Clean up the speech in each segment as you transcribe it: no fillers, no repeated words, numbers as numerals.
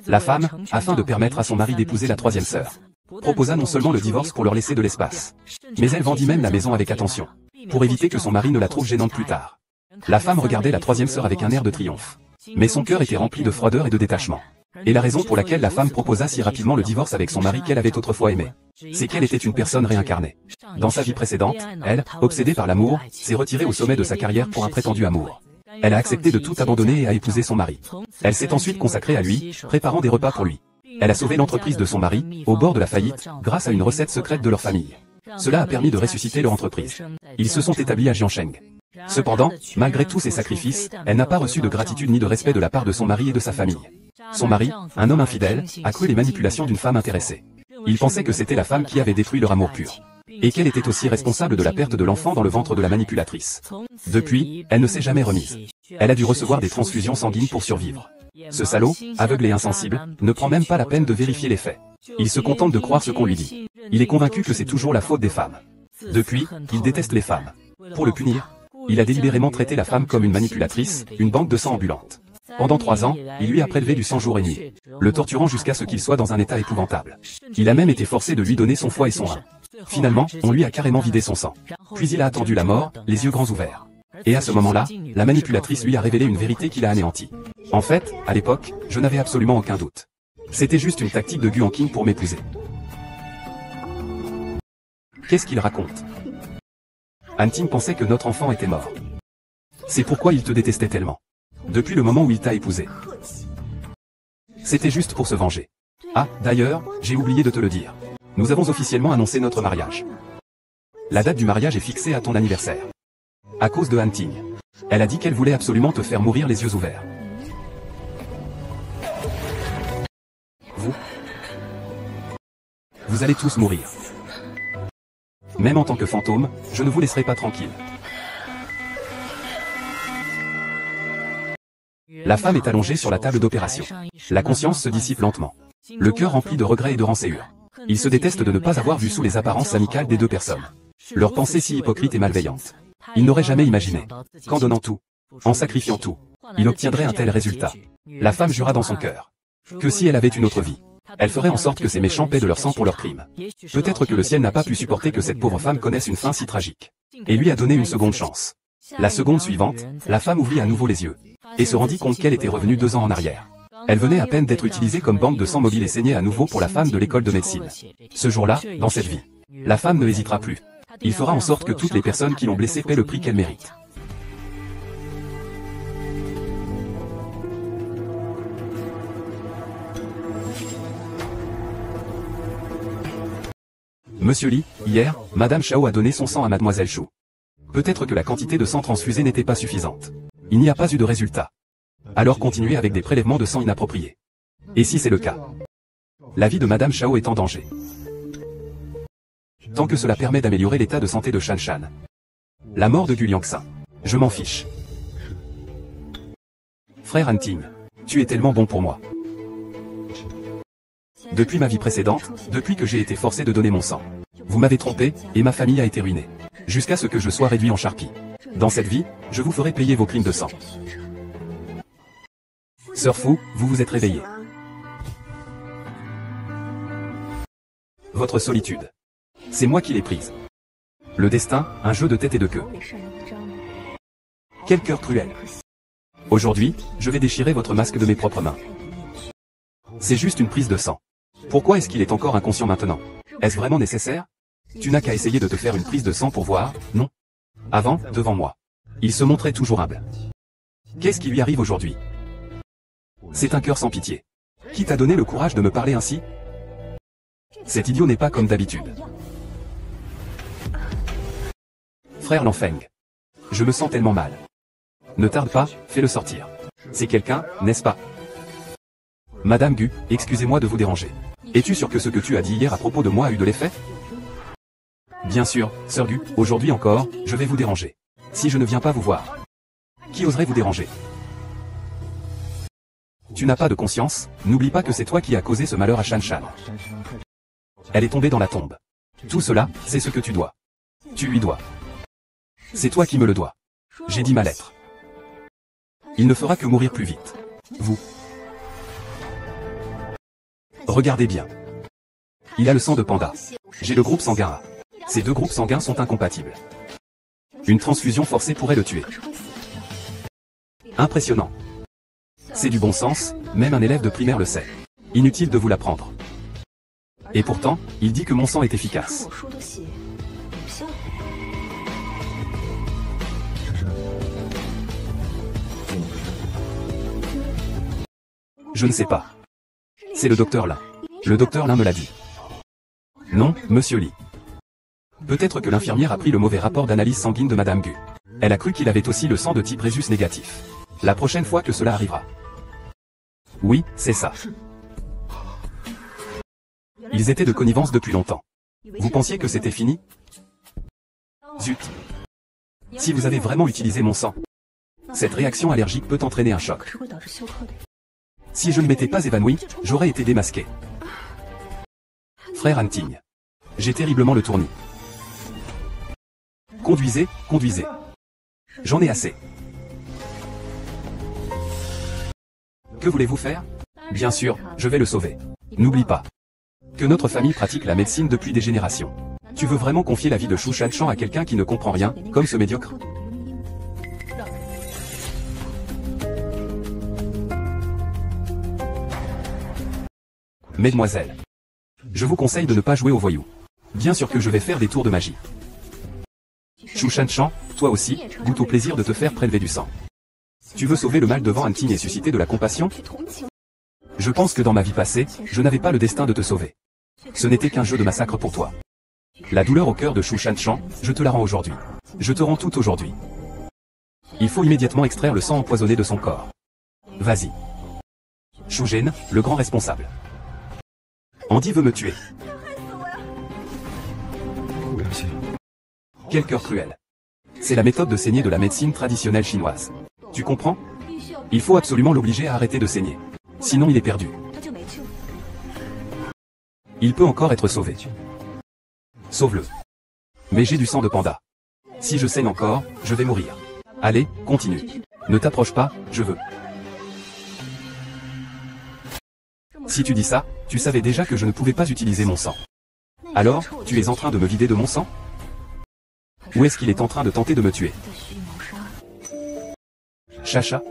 La femme, afin de permettre à son mari d'épouser la troisième sœur, proposa non seulement le divorce pour leur laisser de l'espace, mais elle vendit même la maison avec attention, pour éviter que son mari ne la trouve gênante plus tard. La femme regardait la troisième sœur avec un air de triomphe. Mais son cœur était rempli de froideur et de détachement. Et la raison pour laquelle la femme proposa si rapidement le divorce avec son mari qu'elle avait autrefois aimé, c'est qu'elle était une personne réincarnée. Dans sa vie précédente, elle, obsédée par l'amour, s'est retirée au sommet de sa carrière pour un prétendu amour. Elle a accepté de tout abandonner et a épousé son mari. Elle s'est ensuite consacrée à lui, préparant des repas pour lui. Elle a sauvé l'entreprise de son mari, au bord de la faillite, grâce à une recette secrète de leur famille. Cela a permis de ressusciter leur entreprise. Ils se sont établis à Jiangsheng. Cependant, malgré tous ses sacrifices, elle n'a pas reçu de gratitude ni de respect de la part de son mari et de sa famille. Son mari, un homme infidèle, a cru les manipulations d'une femme intéressée. Il pensait que c'était la femme qui avait détruit leur amour pur. Et qu'elle était aussi responsable de la perte de l'enfant dans le ventre de la manipulatrice. Depuis, elle ne s'est jamais remise. Elle a dû recevoir des transfusions sanguines pour survivre. Ce salaud, aveugle et insensible, ne prend même pas la peine de vérifier les faits. Il se contente de croire ce qu'on lui dit. Il est convaincu que c'est toujours la faute des femmes. Depuis, il déteste les femmes. Pour le punir, il a délibérément traité la femme comme une manipulatrice, une banque de sang ambulante. Pendant 3 ans, il lui a prélevé du sang jour et nuit, le torturant jusqu'à ce qu'il soit dans un état épouvantable. Il a même été forcé de lui donner son foie et son rein. Finalement, on lui a carrément vidé son sang. Puis il a attendu la mort, les yeux grands ouverts. Et à ce moment-là, la manipulatrice lui a révélé une vérité qui l'a anéanti. En fait, à l'époque, je n'avais absolument aucun doute. C'était juste une tactique de Guan King pour m'épouser. Qu'est-ce qu'il raconte? Han Ting pensait que notre enfant était mort. C'est pourquoi il te détestait tellement. Depuis le moment où il t'a épousé. C'était juste pour se venger. Ah, d'ailleurs, j'ai oublié de te le dire. Nous avons officiellement annoncé notre mariage. La date du mariage est fixée à ton anniversaire. À cause de Han Ting. Elle a dit qu'elle voulait absolument te faire mourir les yeux ouverts. Vous allez tous mourir. Même en tant que fantôme, je ne vous laisserai pas tranquille. La femme est allongée sur la table d'opération. La conscience se dissipe lentement. Le cœur rempli de regrets et de rançéure. Il se déteste de ne pas avoir vu sous les apparences amicales des deux personnes. Leur pensée si hypocrite et malveillante. Il n'aurait jamais imaginé qu'en donnant tout, en sacrifiant tout, il obtiendrait un tel résultat. La femme jura dans son cœur que si elle avait une autre vie, elle ferait en sorte que ces méchants paient de leur sang pour leurs crimes. Peut-être que le ciel n'a pas pu supporter que cette pauvre femme connaisse une fin si tragique, et lui a donné une seconde chance. La seconde suivante, la femme ouvrit à nouveau les yeux, et se rendit compte qu'elle était revenue 2 ans en arrière. Elle venait à peine d'être utilisée comme banque de sang mobile et saignait à nouveau pour la femme de l'école de médecine. Ce jour-là, dans cette vie, la femme ne hésitera plus. Il fera en sorte que toutes les personnes qui l'ont blessée paient le prix qu'elle mérite. Monsieur Li, hier, Madame Chao a donné son sang à Mademoiselle Chou. Peut-être que la quantité de sang transfusé n'était pas suffisante. Il n'y a pas eu de résultat. Alors continuez avec des prélèvements de sang inappropriés. Et si c'est le cas, la vie de Madame Chao est en danger. Tant que cela permet d'améliorer l'état de santé de Shan Shan. La mort de Gu Liangxin. Je m'en fiche. Frère Han Ting, tu es tellement bon pour moi. Depuis ma vie précédente, depuis que j'ai été forcé de donner mon sang, vous m'avez trompé, et ma famille a été ruinée. Jusqu'à ce que je sois réduit en charpie. Dans cette vie, je vous ferai payer vos crimes de sang. Sœur Fu, vous vous êtes réveillée. Votre solitude. C'est moi qui l'ai prise. Le destin, un jeu de tête et de queue. Quel cœur cruel. Aujourd'hui, je vais déchirer votre masque de mes propres mains. C'est juste une prise de sang. Pourquoi est-ce qu'il est encore inconscient maintenant? Est-ce vraiment nécessaire? Tu n'as qu'à essayer de te faire une prise de sang pour voir, non? Avant, devant moi. Il se montrait toujours humble. Qu'est-ce qui lui arrive aujourd'hui? C'est un cœur sans pitié. Qui t'a donné le courage de me parler ainsi? Cet idiot n'est pas comme d'habitude. Frère Lanfeng. Je me sens tellement mal. Ne tarde pas, fais-le sortir. C'est quelqu'un, n'est-ce pas? Madame Gu, excusez-moi de vous déranger. Es-tu sûr que ce que tu as dit hier à propos de moi a eu de l'effet? Bien sûr, Sœur Gu, aujourd'hui encore, je vais vous déranger. Si je ne viens pas vous voir, qui oserait vous déranger? Tu n'as pas de conscience, n'oublie pas que c'est toi qui as causé ce malheur à Shan Shan. Elle est tombée dans la tombe. Tout cela, c'est ce que tu dois. Tu lui dois. C'est toi qui me le dois. J'ai dit ma lettre. Il ne fera que mourir plus vite. Vous. Regardez bien. Il a le sang de panda. J'ai le groupe sanguin A. Ces deux groupes sanguins sont incompatibles. Une transfusion forcée pourrait le tuer. Impressionnant. C'est du bon sens, même un élève de primaire le sait. Inutile de vous l'apprendre. Et pourtant, il dit que mon sang est efficace. Je ne sais pas. C'est le docteur Lin. Le docteur Lin me l'a dit. Non, monsieur Lee. Peut-être que l'infirmière a pris le mauvais rapport d'analyse sanguine de Madame Gu. Elle a cru qu'il avait aussi le sang de type Rhésus négatif. La prochaine fois que cela arrivera. Oui, c'est ça. Ils étaient de connivence depuis longtemps. Vous pensiez que c'était fini? Zut. Si vous avez vraiment utilisé mon sang, cette réaction allergique peut entraîner un choc. Si je ne m'étais pas évanoui, j'aurais été démasqué. Frère Anting. J'ai terriblement le tournis. Conduisez, conduisez. J'en ai assez. Que voulez-vous faire? Bien sûr, je vais le sauver. N'oublie pas que notre famille pratique la médecine depuis des générations. Tu veux vraiment confier la vie de Shu Shanshan à quelqu'un qui ne comprend rien, comme ce médiocre? Mesdemoiselles, je vous conseille de ne pas jouer aux voyous. Bien sûr que je vais faire des tours de magie. Shu Shanshan, toi aussi, goûte au plaisir de te faire prélever du sang. Tu veux sauver le mal devant Anting et susciter de la compassion? Je pense que dans ma vie passée, je n'avais pas le destin de te sauver. Ce n'était qu'un jeu de massacre pour toi. La douleur au cœur de Shu Shanshan, je te la rends aujourd'hui. Je te rends tout aujourd'hui. Il faut immédiatement extraire le sang empoisonné de son corps. Vas-y. Shu Gen, le grand responsable. Andy veut me tuer. Quel cœur cruel. C'est la méthode de saigner de la médecine traditionnelle chinoise. Tu comprends? Il faut absolument l'obliger à arrêter de saigner. Sinon il est perdu. Il peut encore être sauvé. Sauve-le. Mais j'ai du sang de panda. Si je saigne encore, je vais mourir. Allez, continue. Ne t'approche pas, je veux. Si tu dis ça, tu savais déjà que je ne pouvais pas utiliser mon sang. Alors, tu es en train de me vider de mon sang? Ou est-ce qu'il est en train de tenter de me tuer? Chacha?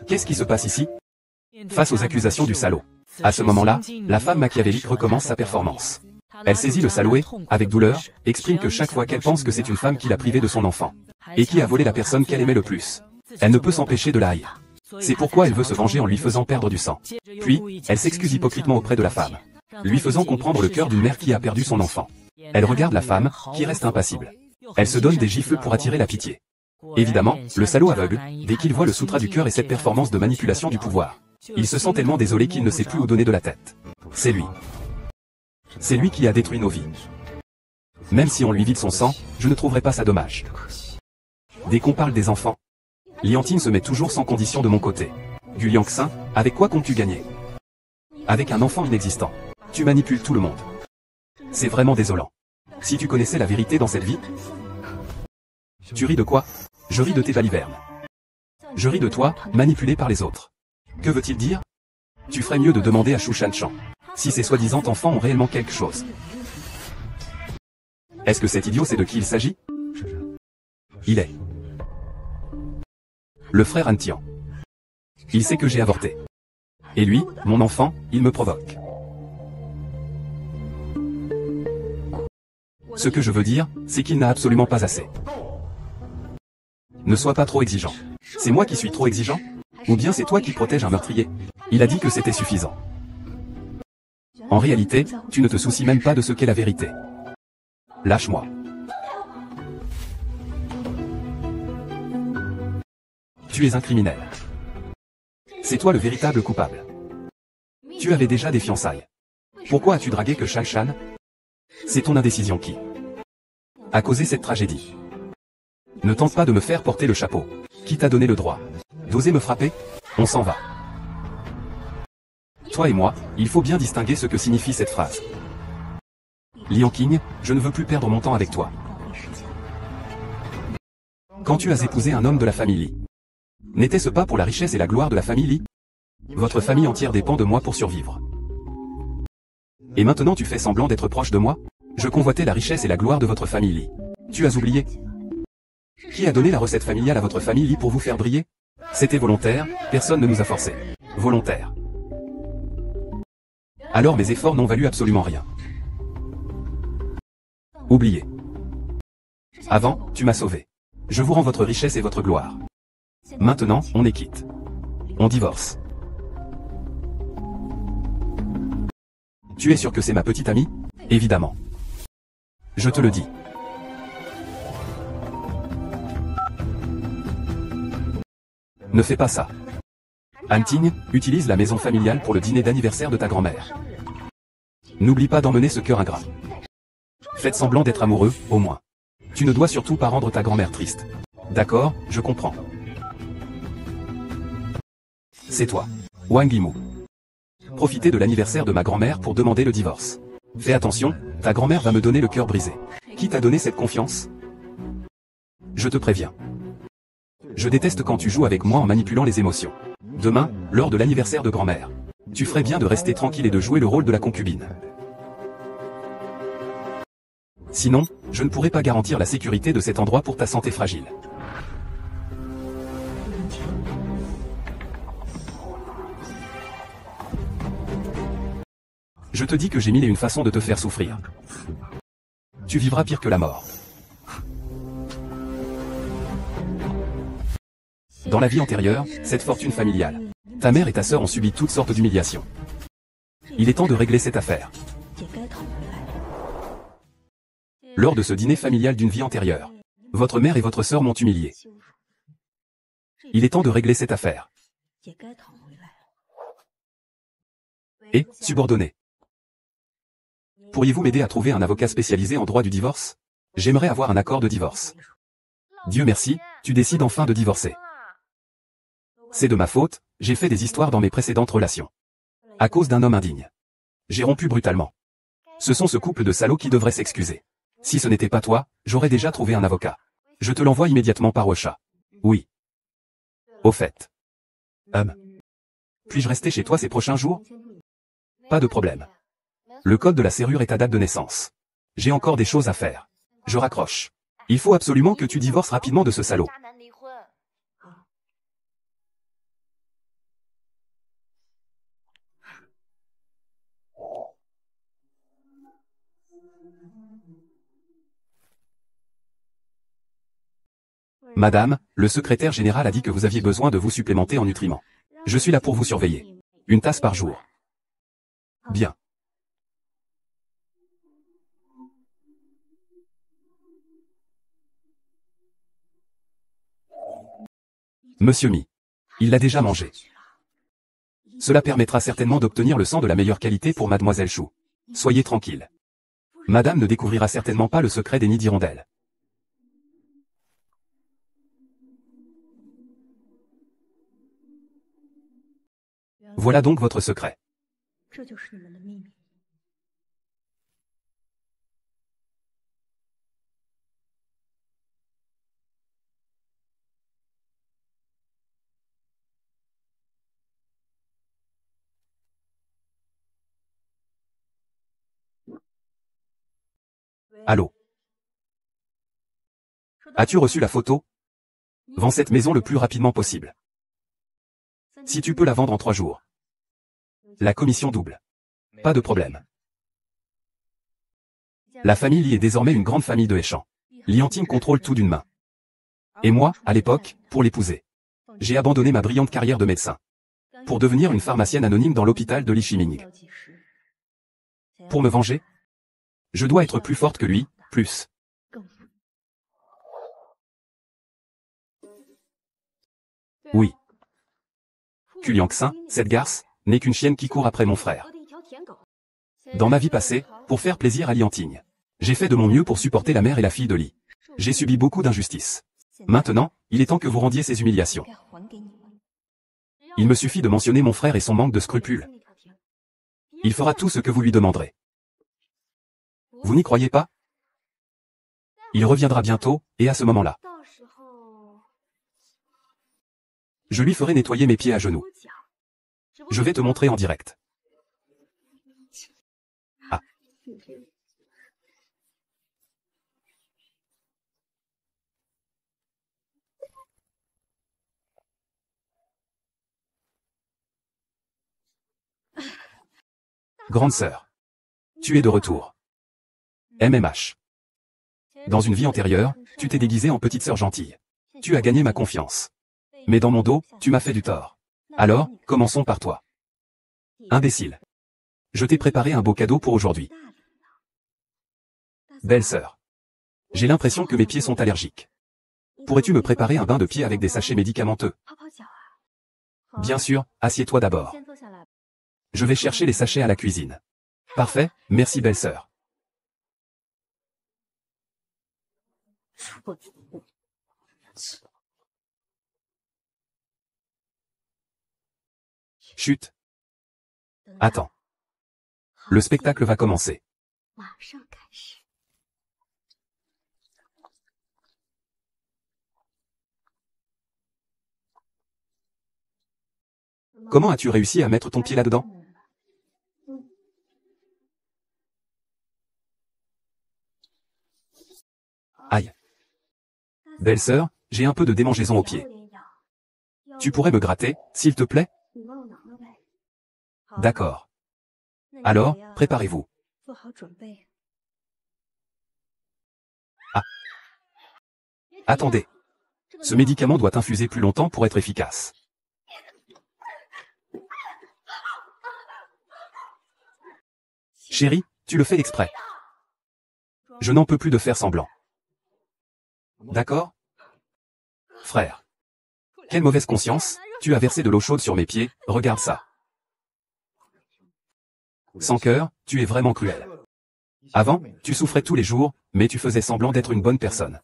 Qu'est-ce qui se passe ici? Face aux accusations du salaud. À ce moment-là, la femme machiavélique recommence sa performance. Elle saisit le salaud et, avec douleur, exprime que chaque fois qu'elle pense que c'est une femme qui l'a privée de son enfant, et qui a volé la personne qu'elle aimait le plus, elle ne peut s'empêcher de la haïr. C'est pourquoi elle veut se venger en lui faisant perdre du sang. Puis, elle s'excuse hypocritement auprès de la femme, lui faisant comprendre le cœur d'une mère qui a perdu son enfant. Elle regarde la femme, qui reste impassible. Elle se donne des gifles pour attirer la pitié. Évidemment, le salaud aveugle, dès qu'il voit le sutra du cœur et cette performance de manipulation du pouvoir, il se sent tellement désolé qu'il ne sait plus où donner de la tête. C'est lui. C'est lui qui a détruit nos vies. Même si on lui vide son sang, je ne trouverai pas ça dommage. Dès qu'on parle des enfants, Lianting se met toujours sans condition de mon côté. Gu Liangxin, avec quoi comptes-tu gagner? Avec un enfant inexistant. Tu manipules tout le monde. C'est vraiment désolant. Si tu connaissais la vérité dans cette vie. Tu ris de quoi? Je ris de tes balivernes. Je ris de toi, manipulé par les autres. Que veut-il dire? Tu ferais mieux de demander à Shu Shanshan si ces soi-disant enfants ont réellement quelque chose. Est-ce que cet idiot sait de qui il s'agit? Il est le frère Antian. Il sait que j'ai avorté. Et lui, mon enfant, il me provoque. Ce que je veux dire, c'est qu'il n'a absolument pas assez. Ne sois pas trop exigeant. C'est moi qui suis trop exigeant? Ou bien c'est toi qui protèges un meurtrier? Il a dit que c'était suffisant. En réalité, tu ne te soucies même pas de ce qu'est la vérité. Lâche-moi. Tu es un criminel. C'est toi le véritable coupable. Tu avais déjà des fiançailles. Pourquoi as-tu dragué que Shanshan? C'est ton indécision qui a causé cette tragédie. Ne tente pas de me faire porter le chapeau. Qui t'a donné le droit d'oser me frapper? On s'en va. Toi et moi, il faut bien distinguer ce que signifie cette phrase. Lianting, je ne veux plus perdre mon temps avec toi. Quand tu as épousé un homme de la famille Li, n'était-ce pas pour la richesse et la gloire de la famille Li? Votre famille entière dépend de moi pour survivre. Et maintenant tu fais semblant d'être proche de moi? Je convoitais la richesse et la gloire de votre famille Lee. Tu as oublié? Qui a donné la recette familiale à votre famille Lee pour vous faire briller? C'était volontaire, personne ne nous a forcés. Volontaire. Alors mes efforts n'ont valu absolument rien. Oubliez. Avant, tu m'as sauvé. Je vous rends votre richesse et votre gloire. Maintenant, on est quitte. On divorce. Tu es sûr que c'est ma petite amie? Évidemment. Je te le dis. Ne fais pas ça. Anting, utilise la maison familiale pour le dîner d'anniversaire de ta grand-mère. N'oublie pas d'emmener ce cœur ingrat. Faites semblant d'être amoureux, au moins. Tu ne dois surtout pas rendre ta grand-mère triste. D'accord, je comprends. C'est toi. Wang Yimou. Profitez de l'anniversaire de ma grand-mère pour demander le divorce. Fais attention, ta grand-mère va me donner le cœur brisé. Qui t'a donné cette confiance? Je te préviens. Je déteste quand tu joues avec moi en manipulant les émotions. Demain, lors de l'anniversaire de grand-mère, tu ferais bien de rester tranquille et de jouer le rôle de la concubine. Sinon, je ne pourrai pas garantir la sécurité de cet endroit pour ta santé fragile. Je te dis que j'ai mille et une façons de te faire souffrir. Tu vivras pire que la mort. Dans la vie antérieure, cette fortune familiale, ta mère et ta sœur ont subi toutes sortes d'humiliations. Il est temps de régler cette affaire. Lors de ce dîner familial d'une vie antérieure, votre mère et votre sœur m'ont humilié. Il est temps de régler cette affaire. Et, subordonné. Pourriez-vous m'aider à trouver un avocat spécialisé en droit du divorce? J'aimerais avoir un accord de divorce. Dieu merci, tu décides enfin de divorcer. C'est de ma faute, j'ai fait des histoires dans mes précédentes relations. À cause d'un homme indigne. J'ai rompu brutalement. Ce sont ce couple de salauds qui devraient s'excuser. Si ce n'était pas toi, j'aurais déjà trouvé un avocat. Je te l'envoie immédiatement par Ocha. Oui. Au fait. Puis-je rester chez toi ces prochains jours? Pas de problème. Le code de la serrure est ta date de naissance. J'ai encore des choses à faire. Je raccroche. Il faut absolument que tu divorces rapidement de ce salaud. Madame, le secrétaire général a dit que vous aviez besoin de vous supplémenter en nutriments. Je suis là pour vous surveiller. Une tasse par jour. Bien. Monsieur Mi. Il l'a déjà mangé. Cela permettra certainement d'obtenir le sang de la meilleure qualité pour Mademoiselle Chou. Soyez tranquille. Madame ne découvrira certainement pas le secret des nids d'hirondelles. Voilà donc votre secret. Allô? As-tu reçu la photo? Vends cette maison le plus rapidement possible. Si tu peux la vendre en 3 jours. La commission double. Pas de problème. La famille Li est désormais une grande famille de Héchan. Lianting contrôle tout d'une main. Et moi, à l'époque, pour l'épouser, j'ai abandonné ma brillante carrière de médecin pour devenir une pharmacienne anonyme dans l'hôpital de Li Shiming. Pour me venger, je dois être plus forte que lui, plus. Oui. Kuliangxin, cette garce, n'est qu'une chienne qui court après mon frère. Dans ma vie passée, pour faire plaisir à Lianting, j'ai fait de mon mieux pour supporter la mère et la fille de Li. J'ai subi beaucoup d'injustices. Maintenant, il est temps que vous rendiez ces humiliations. Il me suffit de mentionner mon frère et son manque de scrupules. Il fera tout ce que vous lui demanderez. Vous n'y croyez pas? Il reviendra bientôt, et à ce moment-là, je lui ferai nettoyer mes pieds à genoux. Je vais te montrer en direct. Ah. Grande sœur. Tu es de retour. MMH. Dans une vie antérieure, tu t'es déguisée en petite sœur gentille. Tu as gagné ma confiance. Mais dans mon dos, tu m'as fait du tort. Alors, commençons par toi. Imbécile. Je t'ai préparé un beau cadeau pour aujourd'hui. Belle sœur. J'ai l'impression que mes pieds sont allergiques. Pourrais-tu me préparer un bain de pieds avec des sachets médicamenteux? Bien sûr, assieds-toi d'abord. Je vais chercher les sachets à la cuisine. Parfait, merci belle sœur. Chut. Attends. Le spectacle va commencer. Comment as-tu réussi à mettre ton pied là-dedans? Aïe. Belle sœur, j'ai un peu de démangeaison au pied. Tu pourrais me gratter, s'il te plaît? D'accord. Alors, préparez-vous. Ah. Attendez. Ce médicament doit infuser plus longtemps pour être efficace. Chérie, tu le fais exprès. Je n'en peux plus de faire semblant. D'accord? Frère. Quelle mauvaise conscience, tu as versé de l'eau chaude sur mes pieds, regarde ça. Sans cœur, tu es vraiment cruel. Avant, tu souffrais tous les jours, mais tu faisais semblant d'être une bonne personne.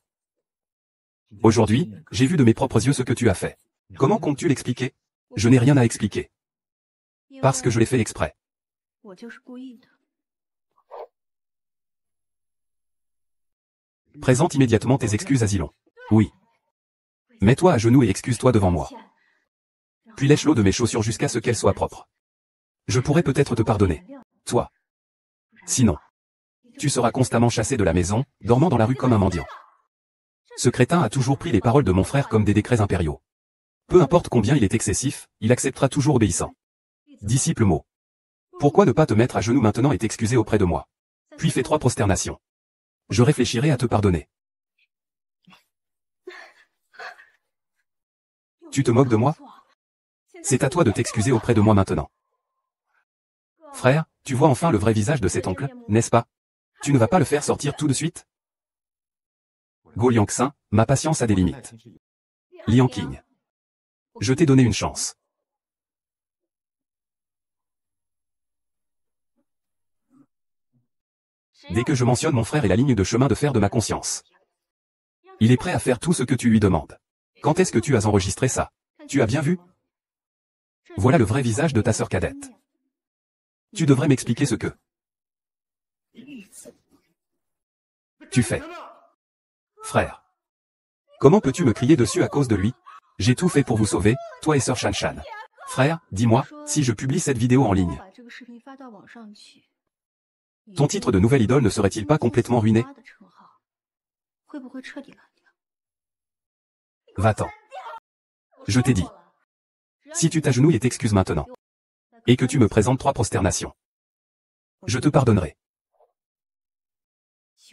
Aujourd'hui, j'ai vu de mes propres yeux ce que tu as fait. Comment comptes-tu l'expliquer? Je n'ai rien à expliquer. Parce que je l'ai fait exprès. Présente immédiatement tes excuses à Zilon. Oui. Mets-toi à genoux et excuse-toi devant moi. Puis lèche l'eau de mes chaussures jusqu'à ce qu'elles soient propres. Je pourrais peut-être te pardonner. Toi. Sinon, tu seras constamment chassé de la maison, dormant dans la rue comme un mendiant. Ce crétin a toujours pris les paroles de mon frère comme des décrets impériaux. Peu importe combien il est excessif, il acceptera toujours obéissant. Disciple mot. Pourquoi ne pas te mettre à genoux maintenant et t'excuser auprès de moi? Puis fais 3 prosternations. Je réfléchirai à te pardonner. Tu te moques de moi? C'est à toi de t'excuser auprès de moi maintenant. Frère, tu vois enfin le vrai visage de cet oncle, n'est-ce pas? Tu ne vas pas le faire sortir tout de suite? Go Liangxin, ma patience a des limites. Liang Qing. Je t'ai donné une chance. Dès que je mentionne mon frère et la ligne de chemin de fer de ma conscience. Il est prêt à faire tout ce que tu lui demandes. Quand est-ce que tu as enregistré ça? Tu as bien vu? Voilà le vrai visage de ta sœur cadette. Tu devrais m'expliquer ce que tu fais. Frère. Comment peux-tu me crier dessus à cause de lui? J'ai tout fait pour vous sauver, toi et sœur Shan Shan. Frère, dis-moi, si je publie cette vidéo en ligne, ton titre de nouvelle idole ne serait-il pas complètement ruiné? Va-t'en. Je t'ai dit. Si tu t'agenouilles et t'excuses maintenant, et que tu me présentes 3 prosternations, je te pardonnerai.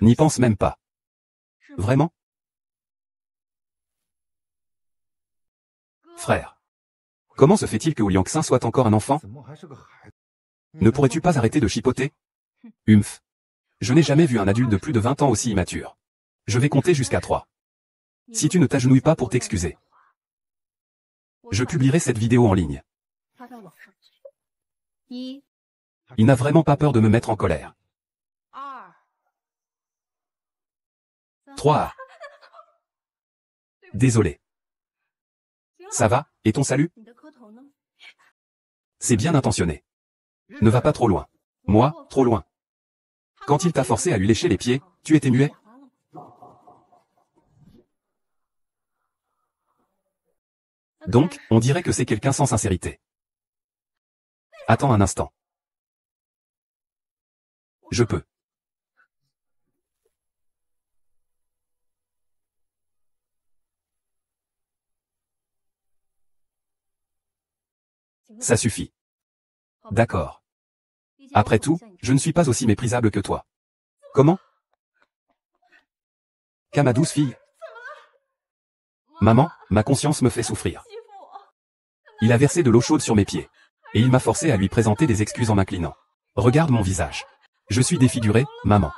N'y pense même pas. Vraiment? Frère. Comment se fait-il que Wu Liangxin soit encore un enfant? Ne pourrais-tu pas arrêter de chipoter? Humph. Je n'ai jamais vu un adulte de plus de 20 ans aussi immature. Je vais compter jusqu'à 3. Si tu ne t'agenouilles pas pour t'excuser, je publierai cette vidéo en ligne. Il n'a vraiment pas peur de me mettre en colère. 3. Désolé. Ça va, et ton salut? C'est bien intentionné. Ne va pas trop loin. Moi, trop loin. Quand il t'a forcé à lui lécher les pieds, tu étais muet? Donc, on dirait que c'est quelqu'un sans sincérité. Attends un instant. Je peux. Ça suffit. D'accord. Après tout, je ne suis pas aussi méprisable que toi. Comment? Qu'à ma douce fille. Maman, ma conscience me fait souffrir. Il a versé de l'eau chaude sur mes pieds. Et il m'a forcé à lui présenter des excuses en m'inclinant. Regarde mon visage. Je suis défiguré, maman.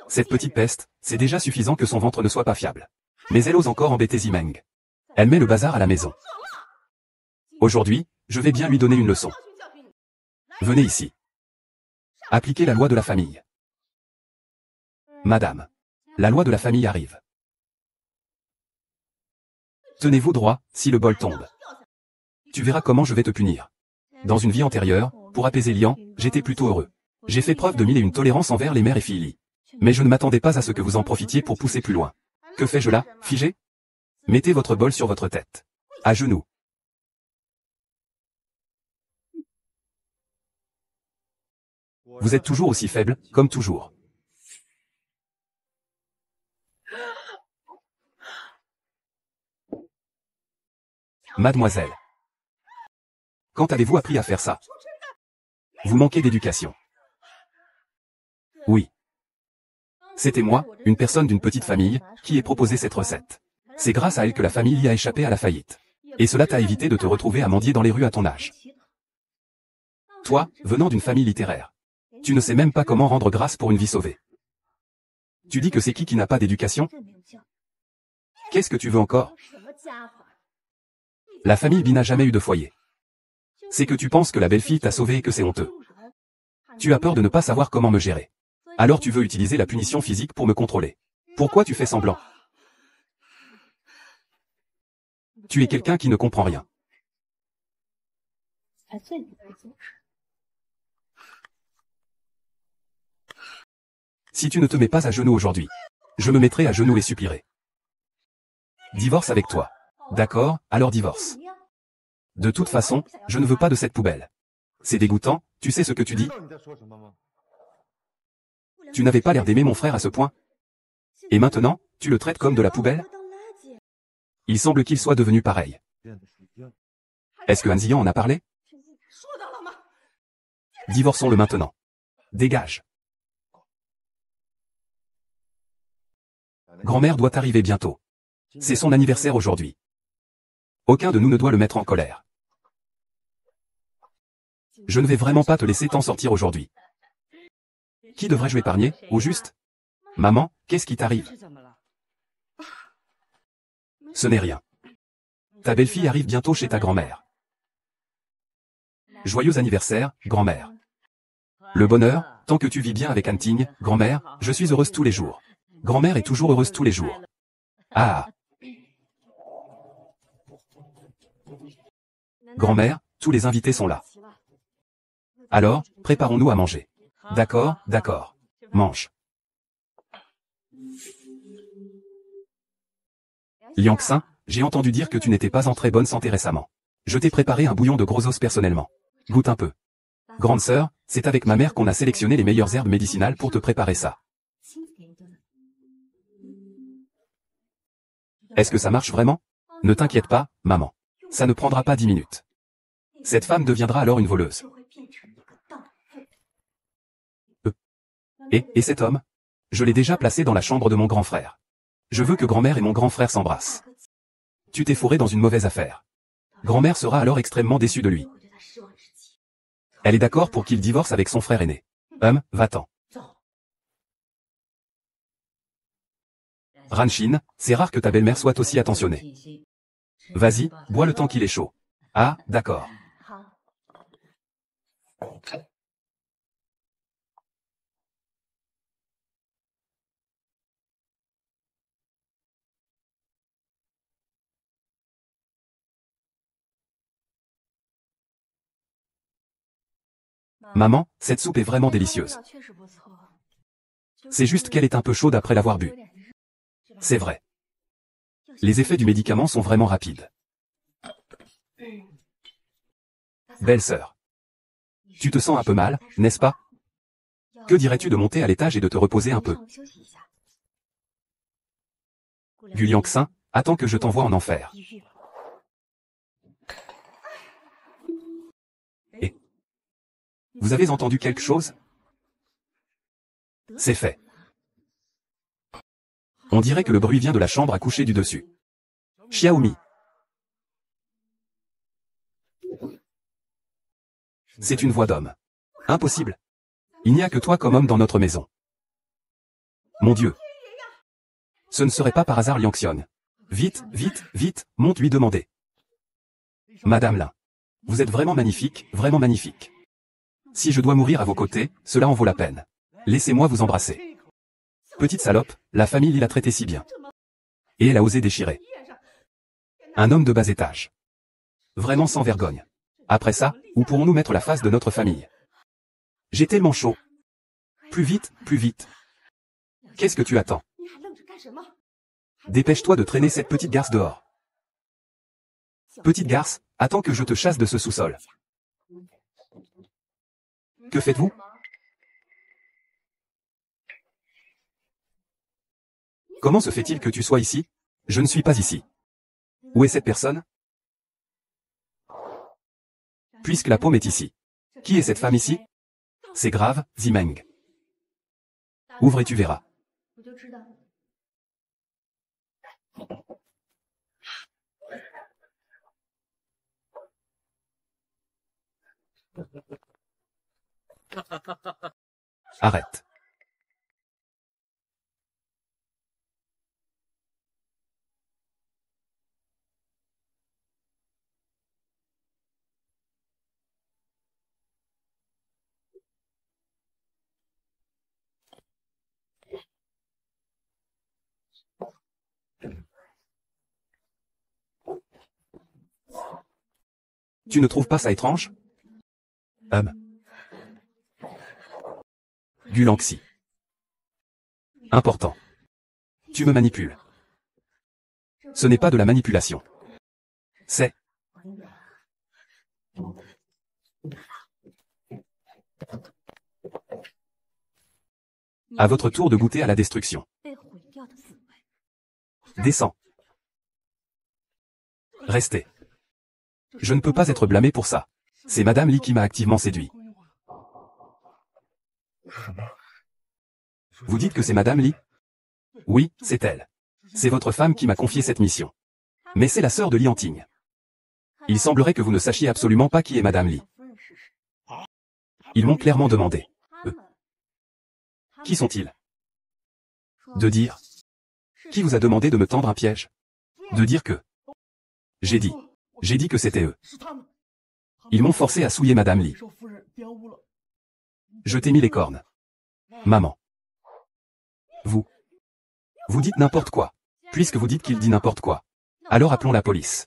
Cette petite peste, c'est déjà suffisant que son ventre ne soit pas fiable. Mais elle ose encore embêter Zimeng. Elle met le bazar à la maison. Aujourd'hui, je vais bien lui donner une leçon. Venez ici. Appliquez la loi de la famille. Madame. La loi de la famille arrive. Tenez-vous droit, si le bol tombe. Tu verras comment je vais te punir. Dans une vie antérieure, pour apaiser Lian, j'étais plutôt heureux. J'ai fait preuve de mille et une tolérance envers les mères et filles. Mais je ne m'attendais pas à ce que vous en profitiez pour pousser plus loin. Que fais-je là, figé? Mettez votre bol sur votre tête. À genoux. Vous êtes toujours aussi faible, comme toujours. Mademoiselle. Quand avez-vous appris à faire ça? Vous manquez d'éducation. Oui. C'était moi, une personne d'une petite famille, qui ai proposé cette recette. C'est grâce à elle que la famille y a échappé à la faillite. Et cela t'a évité de te retrouver à mendier dans les rues à ton âge. Toi, venant d'une famille littéraire. Tu ne sais même pas comment rendre grâce pour une vie sauvée. Tu dis que c'est qui n'a pas d'éducation? Qu'est-ce que tu veux encore? La famille B n'a jamais eu de foyer. C'est que tu penses que la belle-fille t'a sauvé et que c'est honteux. Tu as peur de ne pas savoir comment me gérer. Alors tu veux utiliser la punition physique pour me contrôler. Pourquoi tu fais semblant? Tu es quelqu'un qui ne comprend rien. Si tu ne te mets pas à genoux aujourd'hui, je me mettrai à genoux et supplierai. Divorce avec toi. D'accord, alors divorce. De toute façon, je ne veux pas de cette poubelle. C'est dégoûtant, tu sais ce que tu dis? Tu n'avais pas l'air d'aimer mon frère à ce point. Et maintenant, tu le traites comme de la poubelle? Il semble qu'il soit devenu pareil. Est-ce que Han Ziyan en a parlé? Divorçons-le maintenant. Dégage. Grand-mère doit arriver bientôt. C'est son anniversaire aujourd'hui. Aucun de nous ne doit le mettre en colère. Je ne vais vraiment pas te laisser t'en sortir aujourd'hui. Qui devrais-je épargner, au juste? Maman, qu'est-ce qui t'arrive? Ce n'est rien. Ta belle-fille arrive bientôt chez ta grand-mère. Joyeux anniversaire, grand-mère. Le bonheur, tant que tu vis bien avec Anting, grand-mère, je suis heureuse tous les jours. Grand-mère est toujours heureuse tous les jours. Ah. Grand-mère, tous les invités sont là. Alors, préparons-nous à manger. D'accord, d'accord. Mange. Liang Xin, j'ai entendu dire que tu n'étais pas en très bonne santé récemment. Je t'ai préparé un bouillon de gros os personnellement. Goûte un peu. Grande sœur, c'est avec ma mère qu'on a sélectionné les meilleures herbes médicinales pour te préparer ça. Est-ce que ça marche vraiment? Ne t'inquiète pas, maman. Ça ne prendra pas 10 minutes. Cette femme deviendra alors une voleuse. Et cet homme? Je l'ai déjà placé dans la chambre de mon grand frère. Je veux que grand-mère et mon grand frère s'embrassent. Tu t'es fourré dans une mauvaise affaire. Grand-mère sera alors extrêmement déçue de lui. Elle est d'accord pour qu'il divorce avec son frère aîné. Va-t'en. Ranshin, c'est rare que ta belle-mère soit aussi attentionnée. Vas-y, bois le temps qu'il est chaud. Ah, d'accord. Maman, cette soupe est vraiment délicieuse. C'est juste qu'elle est un peu chaude après l'avoir bu. C'est vrai. Les effets du médicament sont vraiment rapides. Belle sœur. Tu te sens un peu mal, n'est-ce pas? Que dirais-tu de monter à l'étage et de te reposer un peu? Gu Liangxin, attends que je t'envoie en enfer. Et vous avez entendu quelque chose? C'est fait. On dirait que le bruit vient de la chambre à coucher du dessus. Xiaomi. C'est une voix d'homme. Impossible. Il n'y a que toi comme homme dans notre maison. Mon Dieu. Ce ne serait pas par hasard Liangxion. Vite, vite, vite, monte lui demander. Madame Lin. Vous êtes vraiment magnifique, vraiment magnifique. Si je dois mourir à vos côtés, cela en vaut la peine. Laissez-moi vous embrasser. Petite salope, la famille l'a traité si bien. Et elle a osé déchirer. Un homme de bas étage. Vraiment sans vergogne. Après ça, où pourrons-nous mettre la face de notre famille? J'ai tellement chaud. Plus vite, plus vite. Qu'est-ce que tu attends? Dépêche-toi de traîner cette petite garce dehors. Petite garce, attends que je te chasse de ce sous-sol. Que faites-vous? Comment se fait-il que tu sois ici? Je ne suis pas ici. Où est cette personne? Puisque la paume est ici. Qui est cette femme ici? C'est grave, Zimeng. Ouvre et tu verras. Arrête. Tu ne trouves pas ça étrange? Gu Liangxi. Important. Tu me manipules. Ce n'est pas de la manipulation. C'est... À votre tour de goûter à la destruction. Descends. Restez. Je ne peux pas être blâmé pour ça. C'est Madame Li qui m'a activement séduit. Vous dites que c'est Madame Li? Oui, c'est elle. C'est votre femme qui m'a confié cette mission. Mais c'est la sœur de Li Anting. Il semblerait que vous ne sachiez absolument pas qui est Madame Li. Ils m'ont clairement demandé. Qui sont-ils? De dire. Qui vous a demandé de me tendre un piège? De dire que. J'ai dit que c'était eux. Ils m'ont forcé à souiller Madame Li. Je t'ai mis les cornes. Maman. Vous dites n'importe quoi. Puisque vous dites qu'il dit n'importe quoi. Alors appelons la police.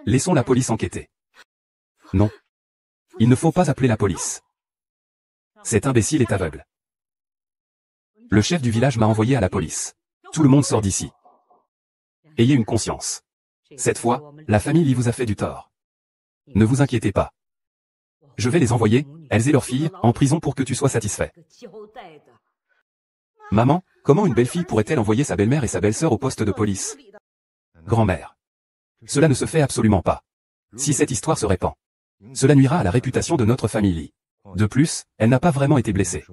Laissons la police enquêter. Non. Il ne faut pas appeler la police. Cet imbécile est aveugle. Le chef du village m'a envoyé à la police. Tout le monde sort d'ici. Ayez une conscience. Cette fois, la famille Li vous a fait du tort. Ne vous inquiétez pas. Je vais les envoyer, elles et leurs filles, en prison pour que tu sois satisfait. Maman, comment une belle-fille pourrait-elle envoyer sa belle-mère et sa belle-sœur au poste de police? Grand-mère. Cela ne se fait absolument pas. Si cette histoire se répand, cela nuira à la réputation de notre famille Li. De plus, elle n'a pas vraiment été blessée.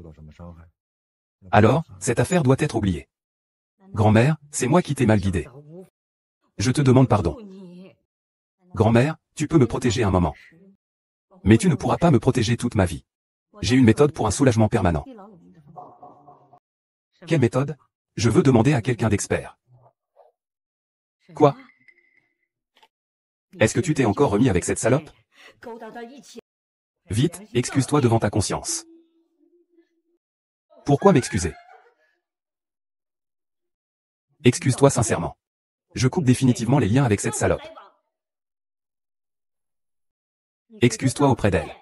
Alors, cette affaire doit être oubliée. Grand-mère, c'est moi qui t'ai mal guidé. Je te demande pardon. Grand-mère, tu peux me protéger un moment. Mais tu ne pourras pas me protéger toute ma vie. J'ai une méthode pour un soulagement permanent. Quelle méthode? Je veux demander à quelqu'un d'expert. Quoi? Est-ce que tu t'es encore remis avec cette salope? Vite, excuse-toi devant ta conscience. Pourquoi m'excuser? Excuse-toi sincèrement. Je coupe définitivement les liens avec cette salope. Excuse-toi auprès d'elle.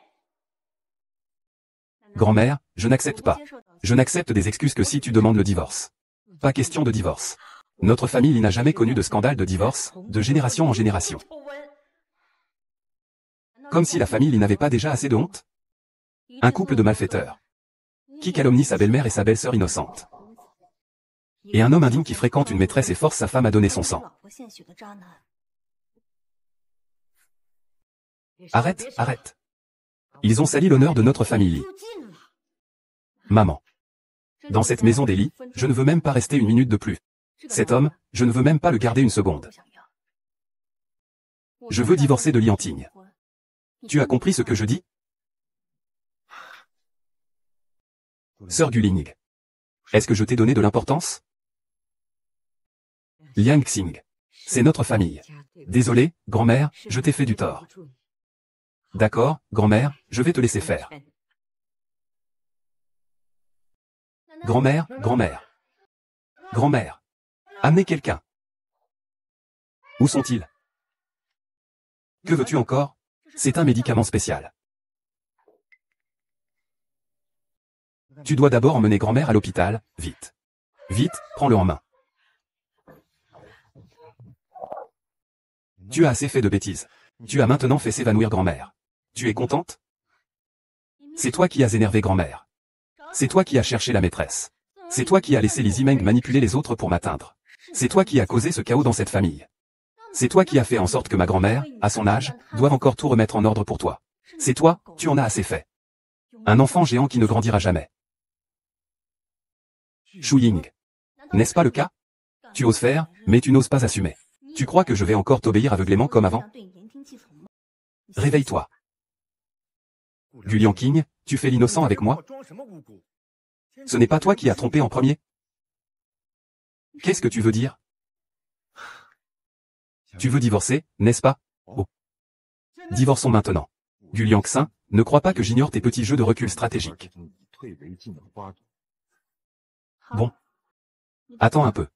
Grand-mère, je n'accepte pas. Je n'accepte des excuses que si tu demandes le divorce. Pas question de divorce. Notre famille n'a jamais connu de scandale de divorce, de génération en génération. Comme si la famille n'avait pas déjà assez de honte. Un couple de malfaiteurs. Qui calomnie sa belle-mère et sa belle-sœur innocente. Et un homme indigne qui fréquente une maîtresse et force sa femme à donner son sang. Arrête, arrête. Ils ont sali l'honneur de notre famille. Maman. Dans cette maison d'Eli, je ne veux même pas rester une minute de plus. Cet homme, je ne veux même pas le garder une seconde. Je veux divorcer de Lianting. Tu as compris ce que je dis? Sœur Guling. Est-ce que je t'ai donné de l'importance? Liang Xing. C'est notre famille. Désolé, grand-mère, je t'ai fait du tort. D'accord, grand-mère, je vais te laisser faire. Grand-mère, grand-mère. Grand-mère. Amenez quelqu'un. Où sont-ils? Que veux-tu encore? C'est un médicament spécial. Tu dois d'abord emmener grand-mère à l'hôpital, vite. Vite, prends-le en main. Tu as assez fait de bêtises. Tu as maintenant fait s'évanouir grand-mère. Tu es contente? C'est toi qui as énervé grand-mère. C'est toi qui as cherché la maîtresse. C'est toi qui as laissé les Imeng manipuler les autres pour m'atteindre. C'est toi qui as causé ce chaos dans cette famille. C'est toi qui as fait en sorte que ma grand-mère, à son âge, doive encore tout remettre en ordre pour toi. C'est toi, tu en as assez fait. Un enfant géant qui ne grandira jamais. Shu Ying. N'est-ce pas le cas? Tu oses faire, mais tu n'oses pas assumer. Tu crois que je vais encore t'obéir aveuglément comme avant? Réveille-toi. Du Lianqing, tu fais l'innocent avec moi? Ce n'est pas toi qui as trompé en premier? Qu'est-ce que tu veux dire? Tu veux divorcer, n'est-ce pas? Oh. Divorçons maintenant. Du Liangxin, ne crois pas que j'ignore tes petits jeux de recul stratégiques. Bon. Attends un peu.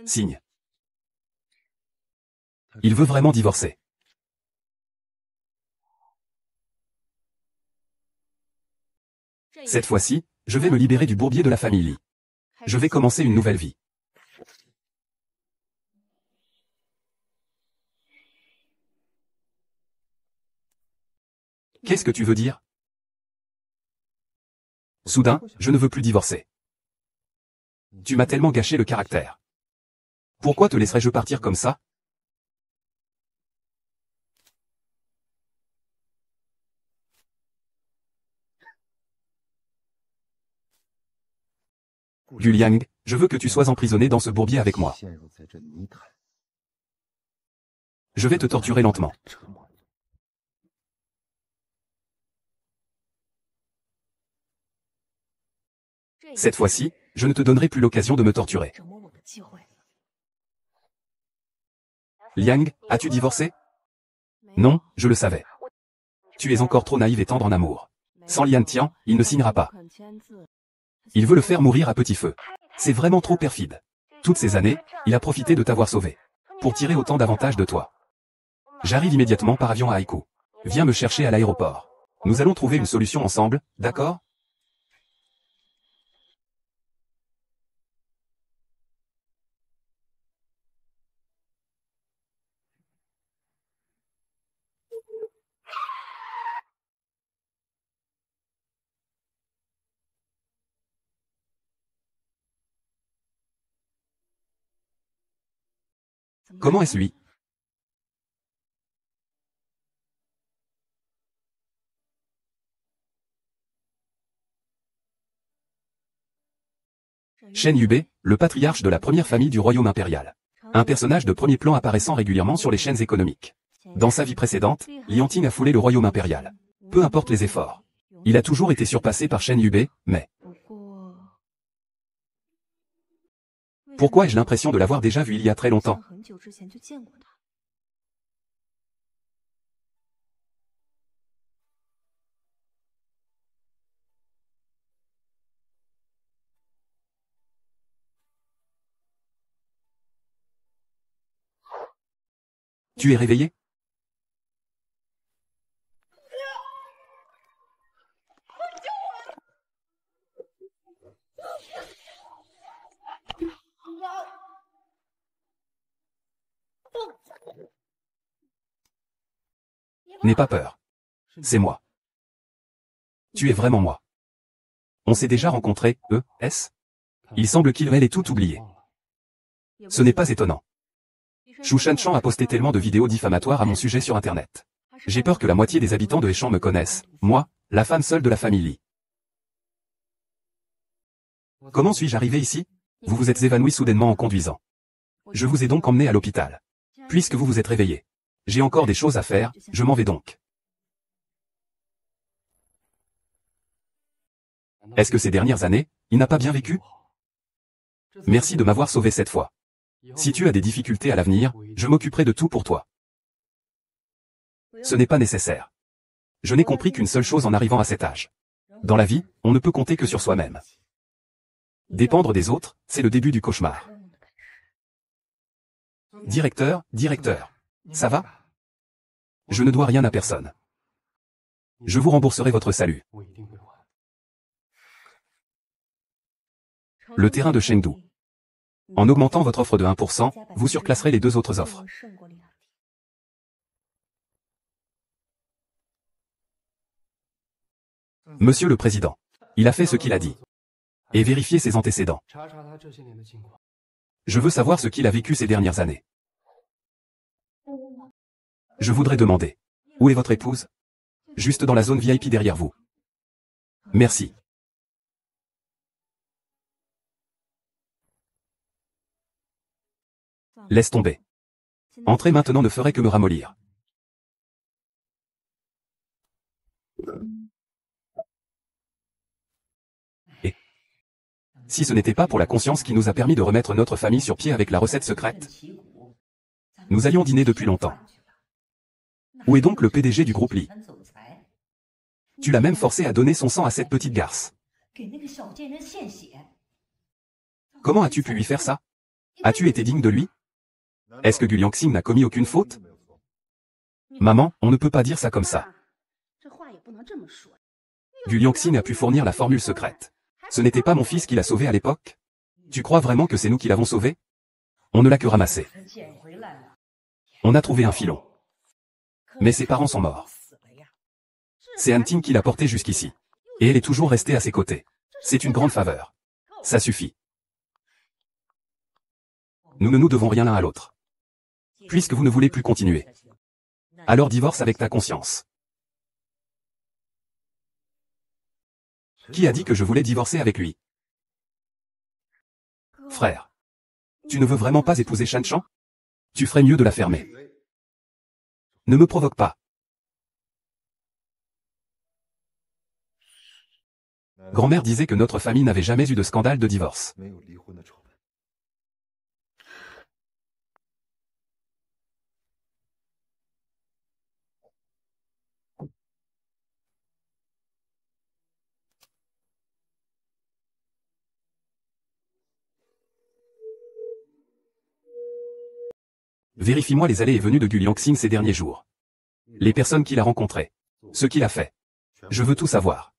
Signe. Il veut vraiment divorcer. Cette fois-ci, je vais me libérer du bourbier de la famille. Je vais commencer une nouvelle vie. Qu'est-ce que tu veux dire? Soudain, je ne veux plus divorcer. Tu m'as tellement gâché le caractère. Pourquoi te laisserais-je partir comme ça? Du Liang, je veux que tu sois emprisonné dans ce bourbier avec moi. Je vais te torturer lentement. Cette fois-ci, je ne te donnerai plus l'occasion de me torturer. Liang, as-tu divorcé? Non, je le savais. Tu es encore trop naïve et tendre en amour. Sans Lian Tian, il ne signera pas. Il veut le faire mourir à petit feu. C'est vraiment trop perfide. Toutes ces années, il a profité de t'avoir sauvé. Pour tirer autant d'avantages de toi. J'arrive immédiatement par avion à Haikou. Viens me chercher à l'aéroport. Nous allons trouver une solution ensemble, d'accord? Comment est-ce lui? Shen Yubei, le patriarche de la première famille du royaume impérial. Un personnage de premier plan apparaissant régulièrement sur les chaînes économiques. Dans sa vie précédente, Lianting a foulé le royaume impérial. Peu importe les efforts. Il a toujours été surpassé par Shen Yubei, mais... Pourquoi ai-je l'impression de l'avoir déjà vu il y a très longtemps? Tu es réveillé? N'aie pas peur. C'est moi. Tu es vraiment moi. On s'est déjà rencontrés, est-ce? Il semble qu'il ait tout oublié. Ce n'est pas étonnant. Shu Shanshan a posté tellement de vidéos diffamatoires à mon sujet sur Internet. J'ai peur que la moitié des habitants de Heishan me connaissent, moi, la femme seule de la famille Li. Comment suis-je arrivé ici? Vous vous êtes évanoui soudainement en conduisant. Je vous ai donc emmené à l'hôpital. Puisque vous vous êtes réveillé. J'ai encore des choses à faire, je m'en vais donc. Est-ce que ces dernières années, il n'a pas bien vécu? Merci de m'avoir sauvé cette fois. Si tu as des difficultés à l'avenir, je m'occuperai de tout pour toi. Ce n'est pas nécessaire. Je n'ai compris qu'une seule chose en arrivant à cet âge. Dans la vie, on ne peut compter que sur soi-même. Dépendre des autres, c'est le début du cauchemar. Directeur, ça va? Je ne dois rien à personne. Je vous rembourserai votre salut. Le terrain de Chengdu. En augmentant votre offre de 1%, vous surclasserez les deux autres offres. Monsieur le Président. Il a fait ce qu'il a dit. Et vérifier ses antécédents. Je veux savoir ce qu'il a vécu ces dernières années. Je voudrais demander. Où est votre épouse? Juste dans la zone VIP derrière vous. Merci. Laisse tomber. Entrer maintenant ne ferait que me ramollir. Et si ce n'était pas pour la conscience qui nous a permis de remettre notre famille sur pied avec la recette secrète, nous allions dîner depuis longtemps. Où est donc le PDG du groupe Li? Tu l'as même forcé à donner son sang à cette petite garce. Comment as-tu pu lui faire ça? As-tu été digne de lui? Est-ce que Gu Liangxing n'a commis aucune faute? Maman, on ne peut pas dire ça comme ça. Gu Liangxing a pu fournir la formule secrète. Ce n'était pas mon fils qui l'a sauvé à l'époque? Tu crois vraiment que c'est nous qui l'avons sauvé? On ne l'a que ramassé. On a trouvé un filon. Mais ses parents sont morts. C'est Han-Ting qui l'a porté jusqu'ici. Et elle est toujours restée à ses côtés. C'est une grande faveur. Ça suffit. Nous ne nous devons rien l'un à l'autre. Puisque vous ne voulez plus continuer. Alors divorce avec ta conscience. Qui a dit que je voulais divorcer avec lui? Frère. Tu ne veux vraiment pas épouser Shanshan? Tu ferais mieux de la fermer. Ne me provoque pas. Grand-mère disait que notre famille n'avait jamais eu de scandale de divorce. Vérifie-moi les allées et venues de Gu Liangxing ces derniers jours. Les personnes qu'il a rencontrées. Ce qu'il a fait. Je veux tout savoir.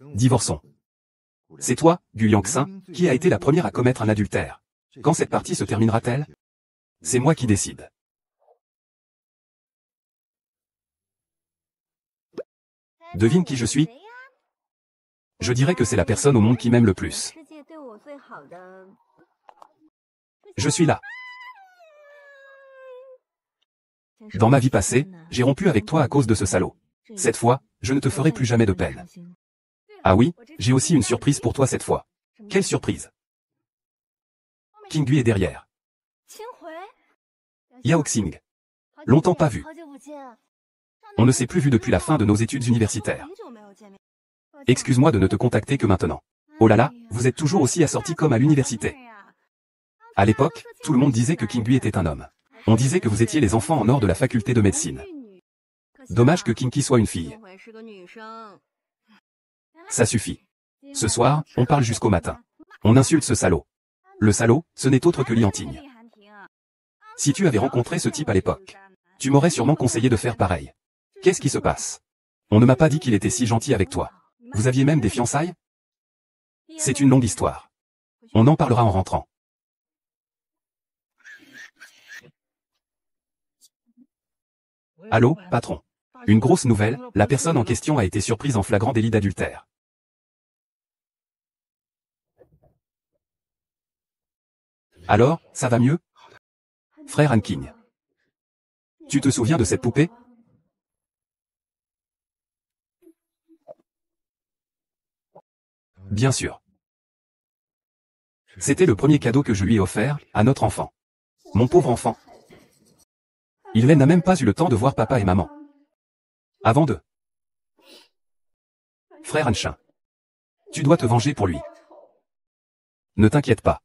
Divorçons. C'est toi, Gu Liangxing, qui a été la première à commettre un adultère. Quand cette partie se terminera-t-elle? C'est moi qui décide. Devine qui je suis? Je dirais que c'est la personne au monde qui m'aime le plus. Je suis là. Dans ma vie passée, j'ai rompu avec toi à cause de ce salaud. Cette fois, je ne te ferai plus jamais de peine. Ah oui, j'ai aussi une surprise pour toi cette fois. Quelle surprise? Qinghui est derrière. Yao Xing. Longtemps pas vu. On ne s'est plus vu depuis la fin de nos études universitaires. Excuse-moi de ne te contacter que maintenant. Oh là là, vous êtes toujours aussi assortis comme à l'université. À l'époque, tout le monde disait que Qinghui était un homme. On disait que vous étiez les enfants en or de la faculté de médecine. Dommage que Qinghui soit une fille. Ça suffit. Ce soir, on parle jusqu'au matin. On insulte ce salaud. Le salaud, ce n'est autre que Li Han-Ting. Si tu avais rencontré ce type à l'époque, tu m'aurais sûrement conseillé de faire pareil. Qu'est-ce qui se passe? On ne m'a pas dit qu'il était si gentil avec toi. Vous aviez même des fiançailles? C'est une longue histoire. On en parlera en rentrant. Allô, patron. Une grosse nouvelle, la personne en question a été surprise en flagrant délit d'adultère. Alors, ça va mieux? Frère Hanking. Tu te souviens de cette poupée? Bien sûr. C'était le premier cadeau que je lui ai offert, à notre enfant. Mon pauvre enfant. Il n'a même pas eu le temps de voir papa et maman. Avant de... Frère Hanshin. Tu dois te venger pour lui. Ne t'inquiète pas.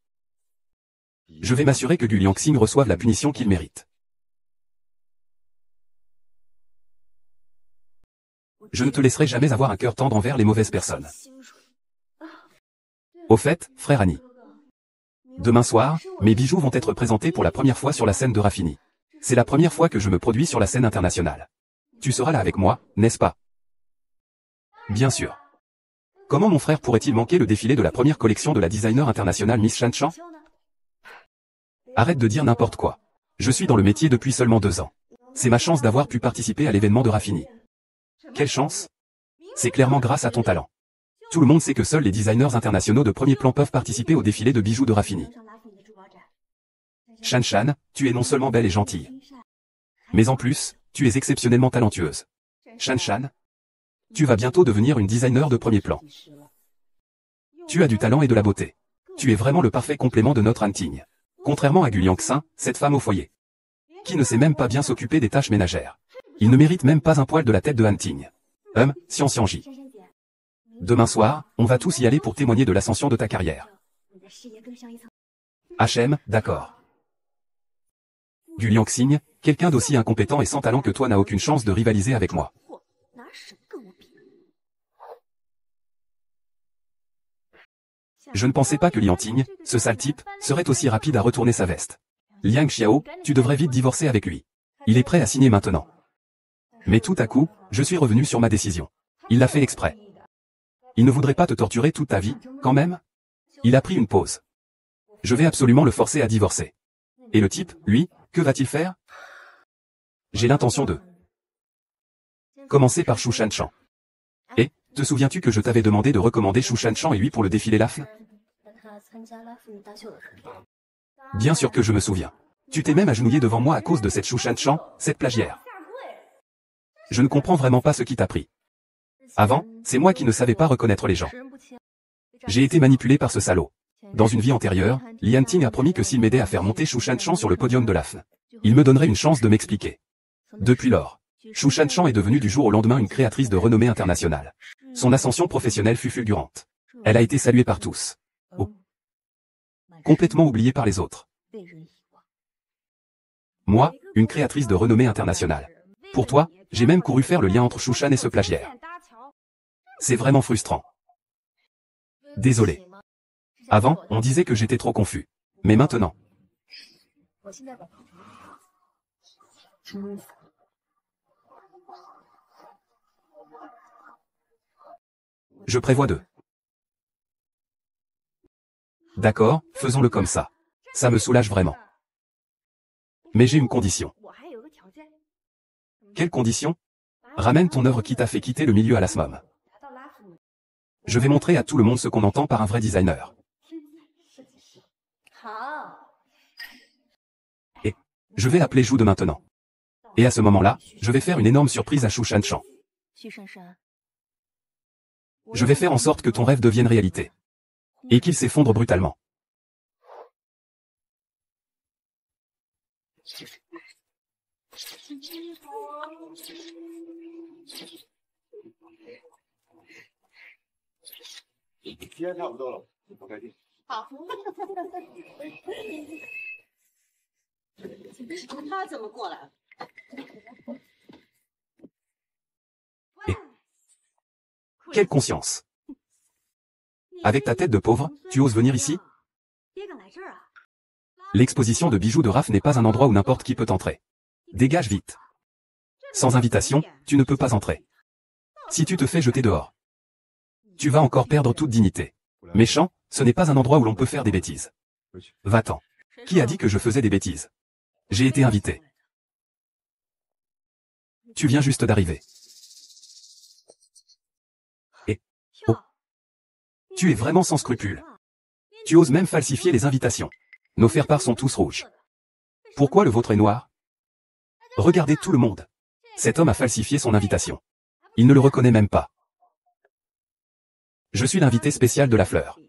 Je vais m'assurer que Gu Liangxing reçoive la punition qu'il mérite. Je ne te laisserai jamais avoir un cœur tendre envers les mauvaises personnes. Au fait, frère Annie. Demain soir, mes bijoux vont être présentés pour la première fois sur la scène de Raffini. C'est la première fois que je me produis sur la scène internationale. Tu seras là avec moi, n'est-ce pas? Bien sûr. Comment mon frère pourrait-il manquer le défilé de la première collection de la designer internationale Miss Shanshan? Arrête de dire n'importe quoi. Je suis dans le métier depuis seulement 2 ans. C'est ma chance d'avoir pu participer à l'événement de Raffini. Quelle chance? C'est clairement grâce à ton talent. Tout le monde sait que seuls les designers internationaux de premier plan peuvent participer au défilé de bijoux de Raffini. Shanshan, tu es non seulement belle et gentille, mais en plus, tu es exceptionnellement talentueuse. Shanshan, tu vas bientôt devenir une designer de premier plan. Tu as du talent et de la beauté. Tu es vraiment le parfait complément de notre Hanting. Contrairement à Gu Liangxing, cette femme au foyer, qui ne sait même pas bien s'occuper des tâches ménagères. Il ne mérite même pas un poil de la tête de Hanting. Xianxianji. Demain soir, on va tous y aller pour témoigner de l'ascension de ta carrière. HM, d'accord. Gu Liangxing, quelqu'un d'aussi incompétent et sans talent que toi n'a aucune chance de rivaliser avec moi. Je ne pensais pas que Lianting, ce sale type, serait aussi rapide à retourner sa veste. Liang Xiao, tu devrais vite divorcer avec lui. Il est prêt à signer maintenant. Mais tout à coup, je suis revenu sur ma décision. Il l'a fait exprès. Il ne voudrait pas te torturer toute ta vie, quand même? Il a pris une pause. Je vais absolument le forcer à divorcer. Et le type, lui, que va-t-il faire? J'ai l'intention de commencer par Shu Shanshan. Et, te souviens-tu que je t'avais demandé de recommander Shu Shanshan et lui pour le défilé LAFN? Bien sûr que je me souviens. Tu t'es même agenouillé devant moi à cause de cette Shu Shanshan, cette plagiaire. Je ne comprends vraiment pas ce qui t'a pris. Avant, c'est moi qui ne savais pas reconnaître les gens. J'ai été manipulé par ce salaud. Dans une vie antérieure, Lianting a promis que s'il m'aidait à faire monter Shu Shanshan sur le podium de l'AFN, il me donnerait une chance de m'expliquer. Depuis lors, Shu Shanshan est devenue du jour au lendemain une créatrice de renommée internationale. Son ascension professionnelle fut fulgurante. Elle a été saluée par tous. Oh. Complètement oubliée par les autres. Moi, une créatrice de renommée internationale. Pour toi, j'ai même couru faire le lien entre Shushan et ce plagiaire. C'est vraiment frustrant. Désolé. Avant, on disait que j'étais trop confus. Mais maintenant... Je prévois de... D'accord, faisons-le comme ça. Ça me soulage vraiment. Mais j'ai une condition. Quelle condition? Ramène ton œuvre qui t'a fait quitter le milieu à la SMOM. Je vais montrer à tout le monde ce qu'on entend par un vrai designer. Et je vais appeler Zhu de maintenant. Et à ce moment-là, je vais faire une énorme surprise à Shu Shanshan. Je vais faire en sorte que ton rêve devienne réalité. Et qu'il s'effondre brutalement. Et quelle conscience! Avec ta tête de pauvre, tu oses venir ici? L'exposition de bijoux de Raph n'est pas un endroit où n'importe qui peut entrer. Dégage vite. Sans invitation, tu ne peux pas entrer. Si tu te fais jeter dehors, tu vas encore perdre toute dignité. Méchant, ce n'est pas un endroit où l'on peut faire des bêtises. Va-t'en. Qui a dit que je faisais des bêtises? J'ai été invité. Tu viens juste d'arriver. Et... Oh. Tu es vraiment sans scrupules. Tu oses même falsifier les invitations. Nos faire-part sont tous rouges. Pourquoi le vôtre est noir? Regardez tout le monde. Cet homme a falsifié son invitation. Il ne le reconnaît même pas. Je suis l'invité spécial de la fleur.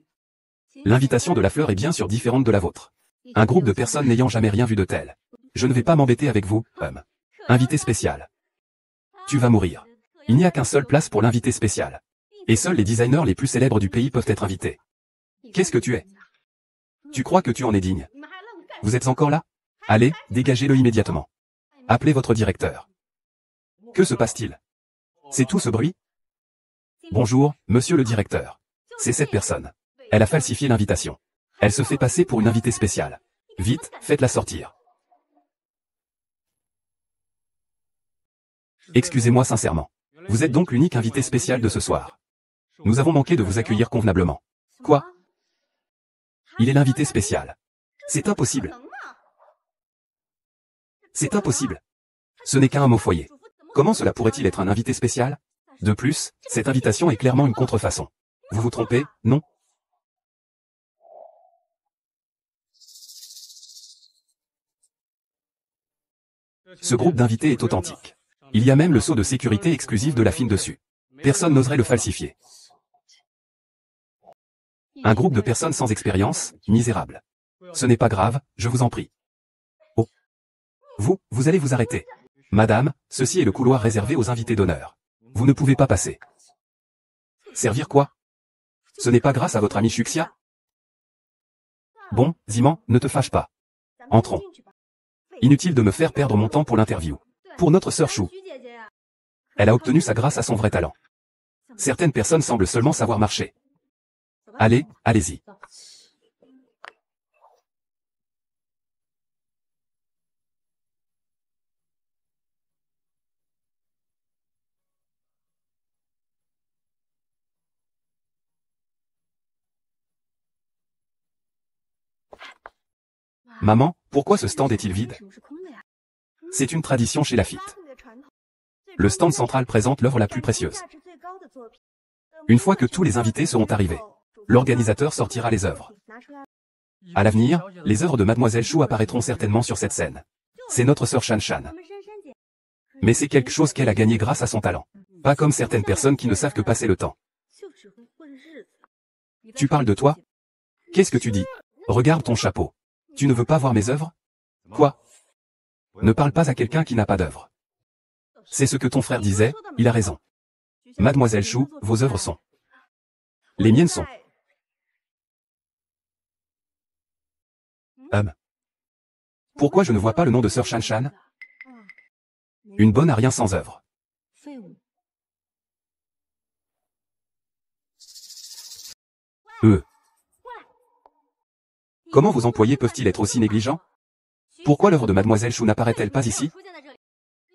L'invitation de la fleur est bien sûr différente de la vôtre. Un groupe de personnes n'ayant jamais rien vu de tel. Je ne vais pas m'embêter avec vous, homme. Invité spécial. Tu vas mourir. Il n'y a qu'un seul place pour l'invité spécial. Et seuls les designers les plus célèbres du pays peuvent être invités. Qu'est-ce que tu es? Tu crois que tu en es digne? Vous êtes encore là? Allez, dégagez-le immédiatement. Appelez votre directeur. Que se passe-t-il? C'est tout ce bruit? Bonjour, monsieur le directeur. C'est cette personne. Elle a falsifié l'invitation. Elle se fait passer pour une invitée spéciale. Vite, faites-la sortir. Excusez-moi sincèrement. Vous êtes donc l'unique invité spécial de ce soir. Nous avons manqué de vous accueillir convenablement. Quoi? Il est l'invité spécial. C'est impossible. C'est impossible. Ce n'est qu'un homme au foyer. Comment cela pourrait-il être un invité spécial? De plus, cette invitation est clairement une contrefaçon. Vous vous trompez, non? Ce groupe d'invités est authentique. Il y a même le sceau de sécurité exclusif de la fine dessus. Personne n'oserait le falsifier. Un groupe de personnes sans expérience, misérable. Ce n'est pas grave, je vous en prie. Oh. Vous allez vous arrêter. Madame, ceci est le couloir réservé aux invités d'honneur. Vous ne pouvez pas passer. Servir quoi? Ce n'est pas grâce à votre ami Xuxia? Bon, Ziman, ne te fâche pas. Entrons. Inutile de me faire perdre mon temps pour l'interview. Pour notre sœur Chou. Elle a obtenu ça grâce à son vrai talent. Certaines personnes semblent seulement savoir marcher. Allez, allez-y. Maman, pourquoi ce stand est-il vide? C'est une tradition chez Lafite. Le stand central présente l'œuvre la plus précieuse. Une fois que tous les invités seront arrivés, l'organisateur sortira les œuvres. À l'avenir, les œuvres de Mademoiselle Chou apparaîtront certainement sur cette scène. C'est notre sœur Shan Shan. Mais c'est quelque chose qu'elle a gagné grâce à son talent. Pas comme certaines personnes qui ne savent que passer le temps. Tu parles de toi? Qu'est-ce que tu dis? Regarde ton chapeau. Tu ne veux pas voir mes œuvres? Quoi? Ne parle pas à quelqu'un qui n'a pas d'œuvre. C'est ce que ton frère disait, il a raison. Mademoiselle Chou, vos œuvres sont. Les miennes sont. Pourquoi je ne vois pas le nom de sœur Shan Shan? Une bonne à rien sans œuvre. Comment vos employés peuvent-ils être aussi négligents? Pourquoi l'œuvre de Mademoiselle Chou n'apparaît-elle pas ici?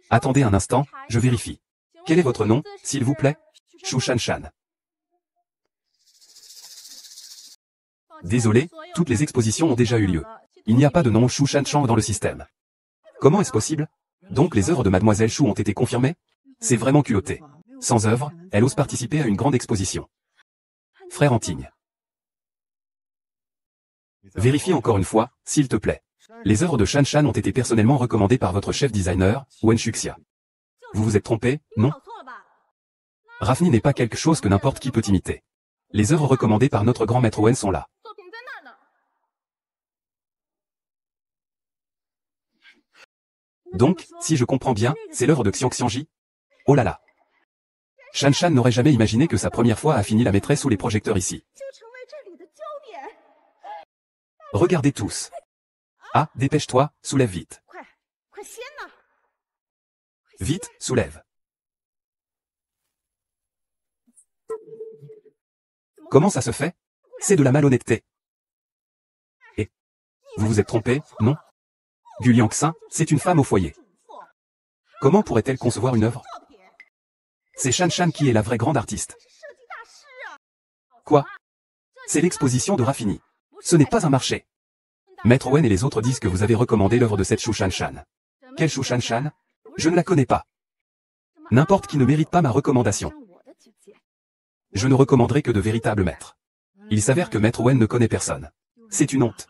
Attendez un instant, je vérifie. Quel est votre nom, s'il vous plaît? Chou Shan Shan. Désolé, toutes les expositions ont déjà eu lieu. Il n'y a pas de nom Chou Shan Shan dans le système. Comment est-ce possible? Donc les œuvres de Mademoiselle Chou ont été confirmées? C'est vraiment culotté. Sans œuvre, elle ose participer à une grande exposition. Frère Antigne. Vérifie encore une fois, s'il te plaît. Les œuvres de Shan Shan ont été personnellement recommandées par votre chef designer, Wen Xuxia. Vous vous êtes trompé, non? Rafni n'est pas quelque chose que n'importe qui peut imiter. Les œuvres recommandées par notre grand maître Wen sont là. Donc, si je comprends bien, c'est l'œuvre de Xiangxiangji? Oh là là. Shan Shan n'aurait jamais imaginé que sa première fois a fini la maîtresse sous les projecteurs ici. Regardez tous. Ah, dépêche-toi, soulève vite. Vite, soulève. Comment ça se fait? C'est de la malhonnêteté. Et vous vous êtes trompé, non? Gu Liangxin, c'est une femme au foyer. Comment pourrait-elle concevoir une œuvre? C'est Shan Shan qui est la vraie grande artiste. Quoi? C'est l'exposition de Raffini. Ce n'est pas un marché. Maître Wen et les autres disent que vous avez recommandé l'œuvre de cette Chou Shan Shan. Quelle Chou Shan Shan? Je ne la connais pas. N'importe qui ne mérite pas ma recommandation. Je ne recommanderai que de véritables maîtres. Il s'avère que Maître Wen ne connaît personne. C'est une honte.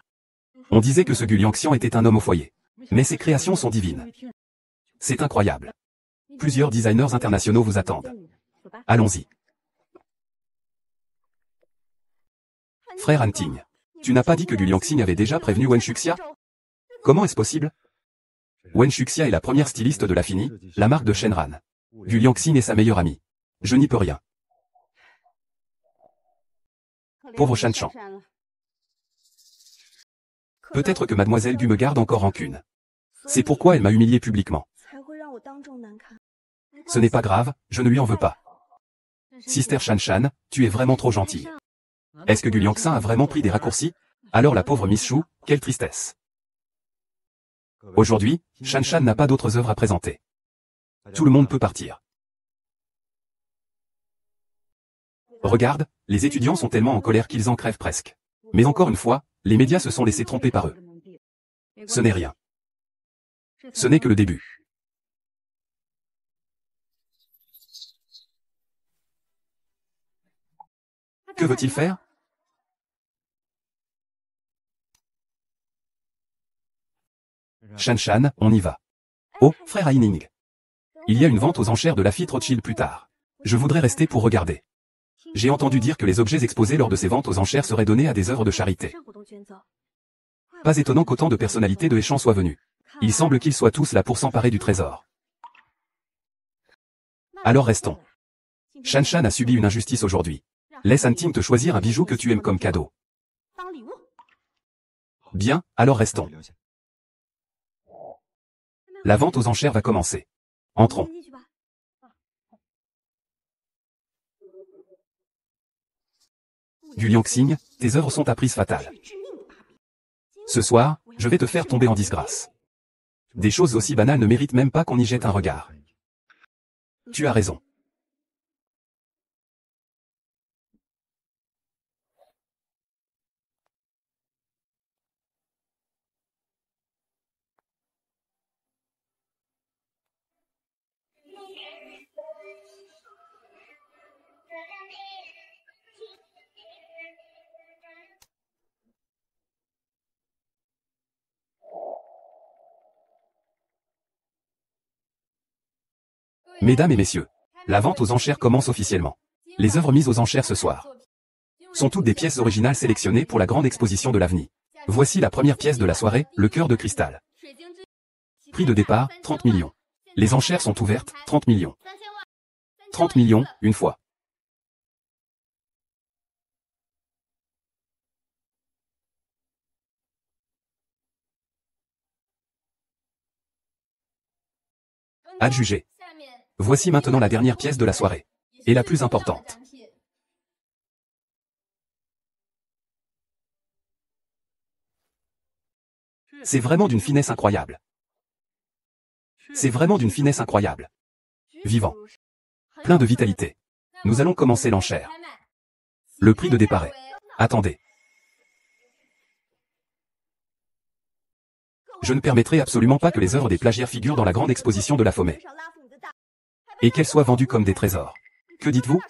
On disait que ce Gu Liangxian était un homme au foyer. Mais ses créations sont divines. C'est incroyable. Plusieurs designers internationaux vous attendent. Allons-y. Frère Hanting, tu n'as pas dit que Gu Liangxing avait déjà prévenu Wen Shuxia? Comment est-ce possible? Wen Shuxia est la première styliste de la Fini, la marque de Shenran. Gu Liangxing est sa meilleure amie. Je n'y peux rien. Pauvre Shanshan. Peut-être que mademoiselle Gu me garde encore rancune. C'est pourquoi elle m'a humilié publiquement. Ce n'est pas grave, je ne lui en veux pas. Sister Shanshan, tu es vraiment trop gentille. Est-ce que Gu Liangxing a vraiment pris des raccourcis? Alors la pauvre Miss Shu, quelle tristesse. Aujourd'hui, Shanshan n'a pas d'autres œuvres à présenter. Tout le monde peut partir. Regarde, les étudiants sont tellement en colère qu'ils en crèvent presque. Mais encore une fois, les médias se sont laissés tromper par eux. Ce n'est rien. Ce n'est que le début. Que veut-il faire? Shanshan, on y va. Oh, frère Haining. Il y a une vente aux enchères de Lafite Rothschild plus tard. Je voudrais rester pour regarder. J'ai entendu dire que les objets exposés lors de ces ventes aux enchères seraient donnés à des œuvres de charité. Pas étonnant qu'autant de personnalités de Hechan soient venues. Il semble qu'ils soient tous là pour s'emparer du trésor. Alors restons. Shanshan a subi une injustice aujourd'hui. Laisse Hanting te choisir un bijou que tu aimes comme cadeau. Bien, alors restons. La vente aux enchères va commencer. Entrons. Gu Liangxing, tes œuvres sont à prise fatale. Ce soir, je vais te faire tomber en disgrâce. Des choses aussi banales ne méritent même pas qu'on y jette un regard. Tu as raison. Mesdames et messieurs, la vente aux enchères commence officiellement. Les œuvres mises aux enchères ce soir sont toutes des pièces originales sélectionnées pour la grande exposition de l'avenir. Voici la première pièce de la soirée, le cœur de cristal. Prix de départ, 30 millions. Les enchères sont ouvertes, 30 millions. 30 millions, une fois. Adjugé. Voici maintenant la dernière pièce de la soirée. Et la plus importante. C'est vraiment d'une finesse incroyable. C'est vraiment d'une finesse incroyable. Vivant. Plein de vitalité. Nous allons commencer l'enchère. Le prix de départ est... Attendez. Je ne permettrai absolument pas que les œuvres des plagiaires figurent dans la grande exposition de la Fomé. Et qu'elles soient vendues comme des trésors. Que dites-vous?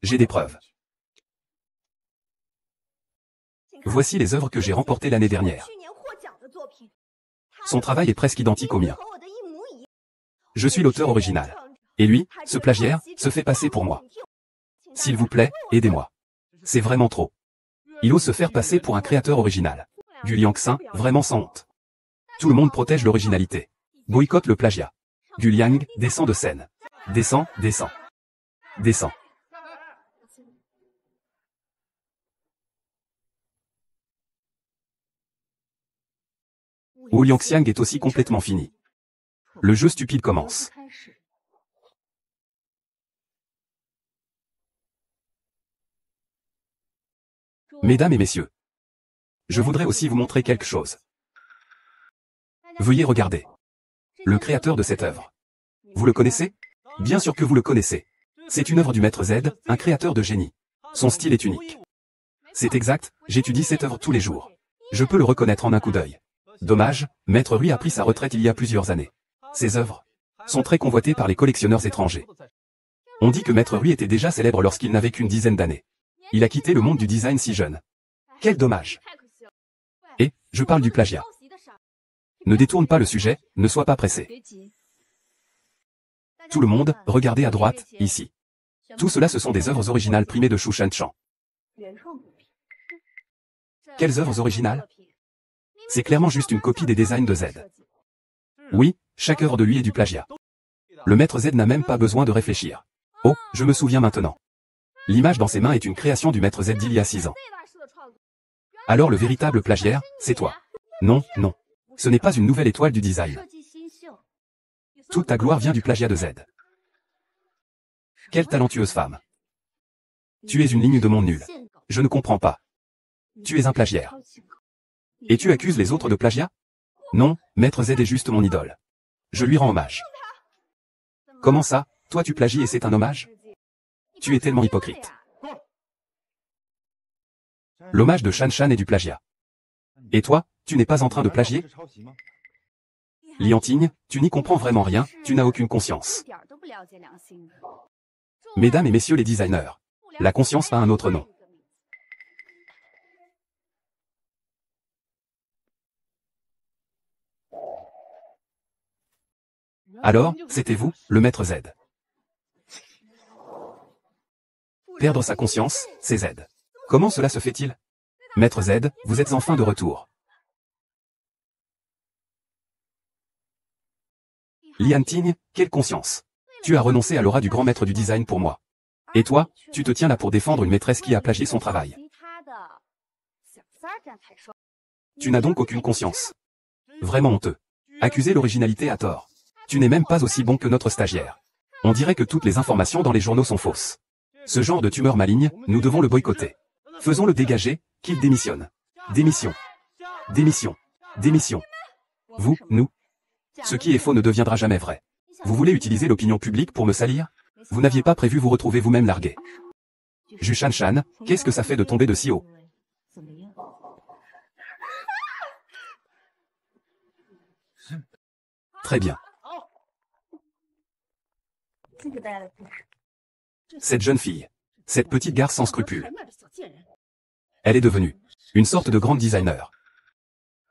J'ai des preuves. Voici les œuvres que j'ai remportées l'année dernière. Son travail est presque identique au mien. Je suis l'auteur original. Et lui, ce plagiaire, se fait passer pour moi. S'il vous plaît, aidez-moi. C'est vraiment trop. Il ose se faire passer pour un créateur original. Gu Liangxing, vraiment sans honte. Tout le monde protège l'originalité. Boycotte le plagiat. Gu Liang, descend de scène. Descend, descend. Descend. Wu Liangxiang est aussi complètement fini. Le jeu stupide commence. Mesdames et messieurs, je voudrais aussi vous montrer quelque chose. Veuillez regarder. Le créateur de cette œuvre. Vous le connaissez? Bien sûr que vous le connaissez. C'est une œuvre du maître Z, un créateur de génie. Son style est unique. C'est exact, j'étudie cette œuvre tous les jours. Je peux le reconnaître en un coup d'œil. Dommage, maître Rui a pris sa retraite il y a plusieurs années. Ses œuvres sont très convoités par les collectionneurs étrangers. On dit que Maître Rui était déjà célèbre lorsqu'il n'avait qu'une dizaine d'années. Il a quitté le monde du design si jeune. Quel dommage. Et, je parle du plagiat. Ne détourne pas le sujet, ne sois pas pressé. Tout le monde, regardez à droite, ici. Tout cela ce sont des œuvres originales primées de Shu Shanshan. Quelles œuvres originales? C'est clairement juste une copie des designs de Z. Oui, chaque œuvre de lui est du plagiat. Le maître Z n'a même pas besoin de réfléchir. Oh, je me souviens maintenant. L'image dans ses mains est une création du maître Z d'il y a 6 ans. Alors le véritable plagiaire, c'est toi. Non, non. Ce n'est pas une nouvelle étoile du design. Toute ta gloire vient du plagiat de Z. Quelle talentueuse femme. Tu es une ligne de monde nulle. Je ne comprends pas. Tu es un plagiaire. Et tu accuses les autres de plagiat? Non, Maître Z est juste mon idole. Je lui rends hommage. Comment ça, toi tu plagies et c'est un hommage? Tu es tellement hypocrite. L'hommage de Shanshan est du plagiat. Et toi, tu n'es pas en train de plagier? Lianting, tu n'y comprends vraiment rien, tu n'as aucune conscience. Mesdames et messieurs les designers, la conscience a un autre nom. Alors, c'était vous, le maître Z. Perdre sa conscience, c'est Z. Comment cela se fait-il? Maître Z, vous êtes enfin de retour. Lianting, quelle conscience. Tu as renoncé à l'aura du grand maître du design pour moi. Et toi, tu te tiens là pour défendre une maîtresse qui a plagié son travail. Tu n'as donc aucune conscience. Vraiment honteux. Accuser l'originalité à tort. Tu n'es même pas aussi bon que notre stagiaire. On dirait que toutes les informations dans les journaux sont fausses. Ce genre de tumeur maligne, nous devons le boycotter. Faisons-le dégager, qu'il démissionne. Démission. Démission. Démission. Vous, nous. Ce qui est faux ne deviendra jamais vrai. Vous voulez utiliser l'opinion publique pour me salir? Vous n'aviez pas prévu vous retrouver vous-même largué. Ju Shanshan, qu'est-ce que ça fait de tomber de si haut? Très bien. Cette jeune fille. Cette petite garce sans scrupules. Elle est devenue une sorte de grande designer.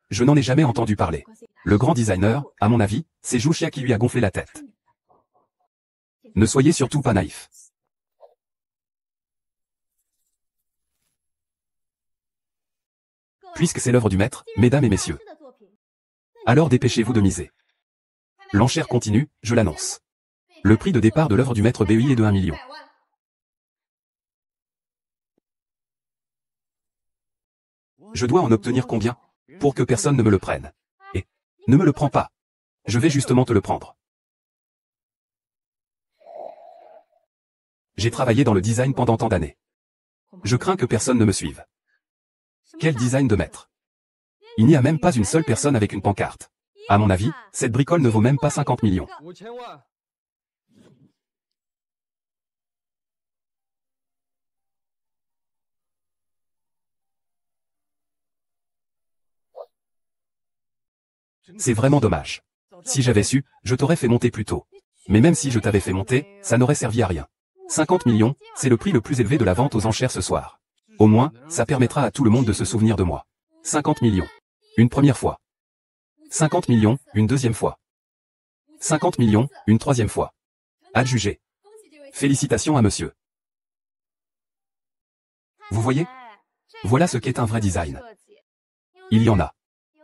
Je n'en ai jamais entendu parler. Le grand designer, à mon avis, c'est Zhu Xia qui lui a gonflé la tête. Ne soyez surtout pas naïfs. Puisque c'est l'œuvre du maître, mesdames et messieurs. Alors dépêchez-vous de miser. L'enchère continue, je l'annonce. Le prix de départ de l'œuvre du maître BEI est de 1 million. Je dois en obtenir combien? Pour que personne ne me le prenne. Et ne me le prends pas. Je vais justement te le prendre. J'ai travaillé dans le design pendant tant d'années. Je crains que personne ne me suive. Quel design de maître? Il n'y a même pas une seule personne avec une pancarte. À mon avis, cette bricole ne vaut même pas 50 millions. C'est vraiment dommage. Si j'avais su, je t'aurais fait monter plus tôt. Mais même si je t'avais fait monter, ça n'aurait servi à rien. 50 millions, c'est le prix le plus élevé de la vente aux enchères ce soir. Au moins, ça permettra à tout le monde de se souvenir de moi. 50 millions. Une première fois. 50 millions, une deuxième fois. 50 millions, une troisième fois. Adjugé. Félicitations à monsieur. Vous voyez? Voilà ce qu'est un vrai design. Il y en a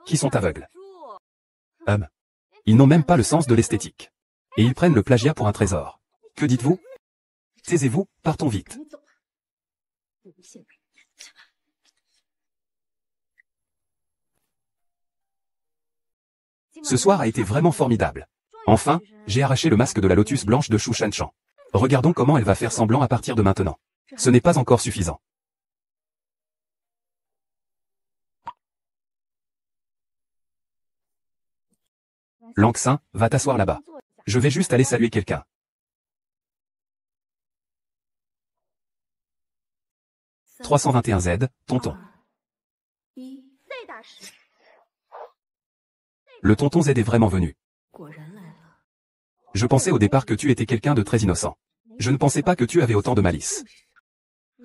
qui sont aveugles. Ils n'ont même pas le sens de l'esthétique. Et ils prennent le plagiat pour un trésor. Que dites-vous? Taisez-vous, partons vite. Ce soir a été vraiment formidable. Enfin, j'ai arraché le masque de la lotus blanche de Shu Shanshan. Regardons comment elle va faire semblant à partir de maintenant. Ce n'est pas encore suffisant. Langxin, va t'asseoir là-bas. Je vais juste aller saluer quelqu'un. « 321 Z, tonton. Le tonton Z est vraiment venu. Je pensais au départ que tu étais quelqu'un de très innocent. Je ne pensais pas que tu avais autant de malice.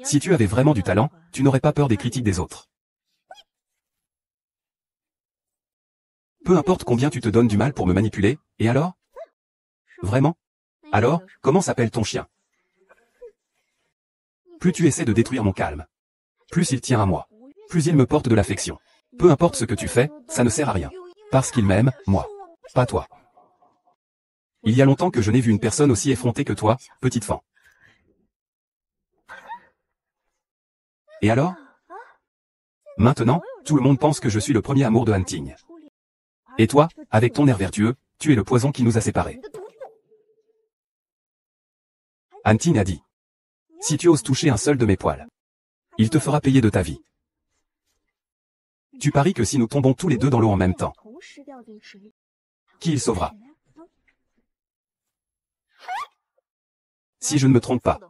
Si tu avais vraiment du talent, tu n'aurais pas peur des critiques des autres. Peu importe combien tu te donnes du mal pour me manipuler, et alors? Vraiment? Alors, comment s'appelle ton chien? Plus tu essaies de détruire mon calme, plus il tient à moi. Plus il me porte de l'affection. Peu importe ce que tu fais, ça ne sert à rien. Parce qu'il m'aime, moi. Pas toi. Il y a longtemps que je n'ai vu une personne aussi effrontée que toi, petite fan. Et alors? Maintenant, tout le monde pense que je suis le premier amour de Hunting. Et toi, avec ton air vertueux, tu es le poison qui nous a séparés. Hunting a dit. Si tu oses toucher un seul de mes poils, il te fera payer de ta vie. Tu paries que si nous tombons tous les deux dans l'eau en même temps, qui il sauvera? Si je ne me trompe pas,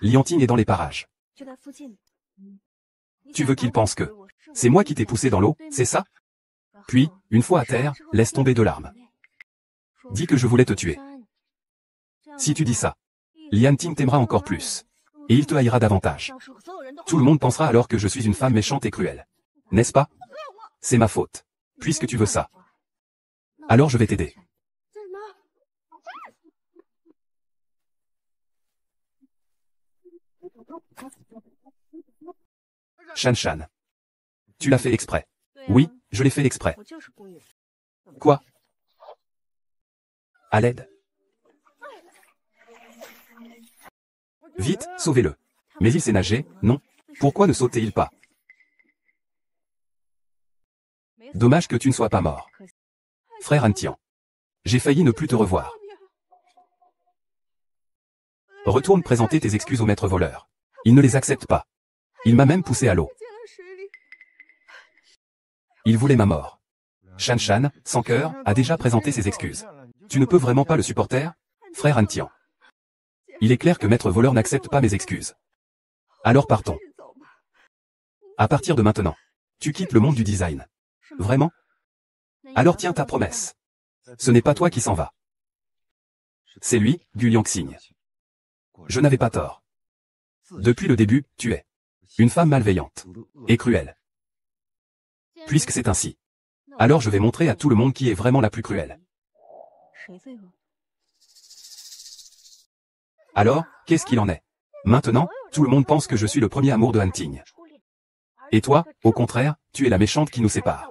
Liantine est dans les parages. Tu veux qu'il pense que c'est moi qui t'ai poussé dans l'eau, c'est ça? Puis, une fois à terre, laisse tomber 2 larmes. Dis que je voulais te tuer. Si tu dis ça, Liantine t'aimera encore plus. Et il te haïra davantage. Tout le monde pensera alors que je suis une femme méchante et cruelle. N'est-ce pas? C'est ma faute. Puisque tu veux ça. Alors je vais t'aider. Shan Shan. Tu l'as fait exprès. Oui, je l'ai fait exprès. Quoi? À l'aide. Vite, sauvez-le. Mais il sait nager, non? Pourquoi ne sautait-il pas? Dommage que tu ne sois pas mort. Frère Antian. J'ai failli ne plus te revoir. Retourne présenter tes excuses au maître voleur. Il ne les accepte pas. Il m'a même poussé à l'eau. Il voulait ma mort. Shan Shan, sans cœur, a déjà présenté ses excuses. Tu ne peux vraiment pas le supporter, frère Antian. Il est clair que maître voleur n'accepte pas mes excuses. Alors partons. À partir de maintenant, tu quittes le monde du design. Vraiment? Alors tiens ta promesse. Ce n'est pas toi qui s'en vas. C'est lui, Gu Liangxing. Je n'avais pas tort. Depuis le début, tu es une femme malveillante et cruelle. Puisque c'est ainsi, alors je vais montrer à tout le monde qui est vraiment la plus cruelle. Alors, qu'est-ce qu'il en est? Maintenant, tout le monde pense que je suis le premier amour de Hunting. Et toi, au contraire, tu es la méchante qui nous sépare.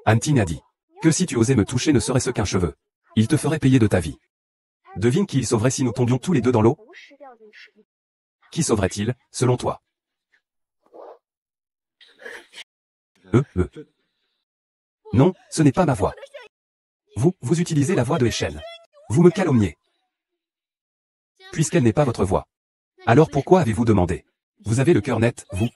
Hunting a dit que si tu osais me toucher ne serait-ce qu'un cheveu, il te ferait payer de ta vie. Devine qui il sauverait si nous tombions tous les deux dans l'eau? Qui sauverait-il, selon toi? Non, ce n'est pas ma voix. Vous utilisez la voix de Echen. Vous me calomniez. Puisqu'elle n'est pas votre voix. Alors pourquoi avez-vous demandé? Vous avez le cœur net, vous?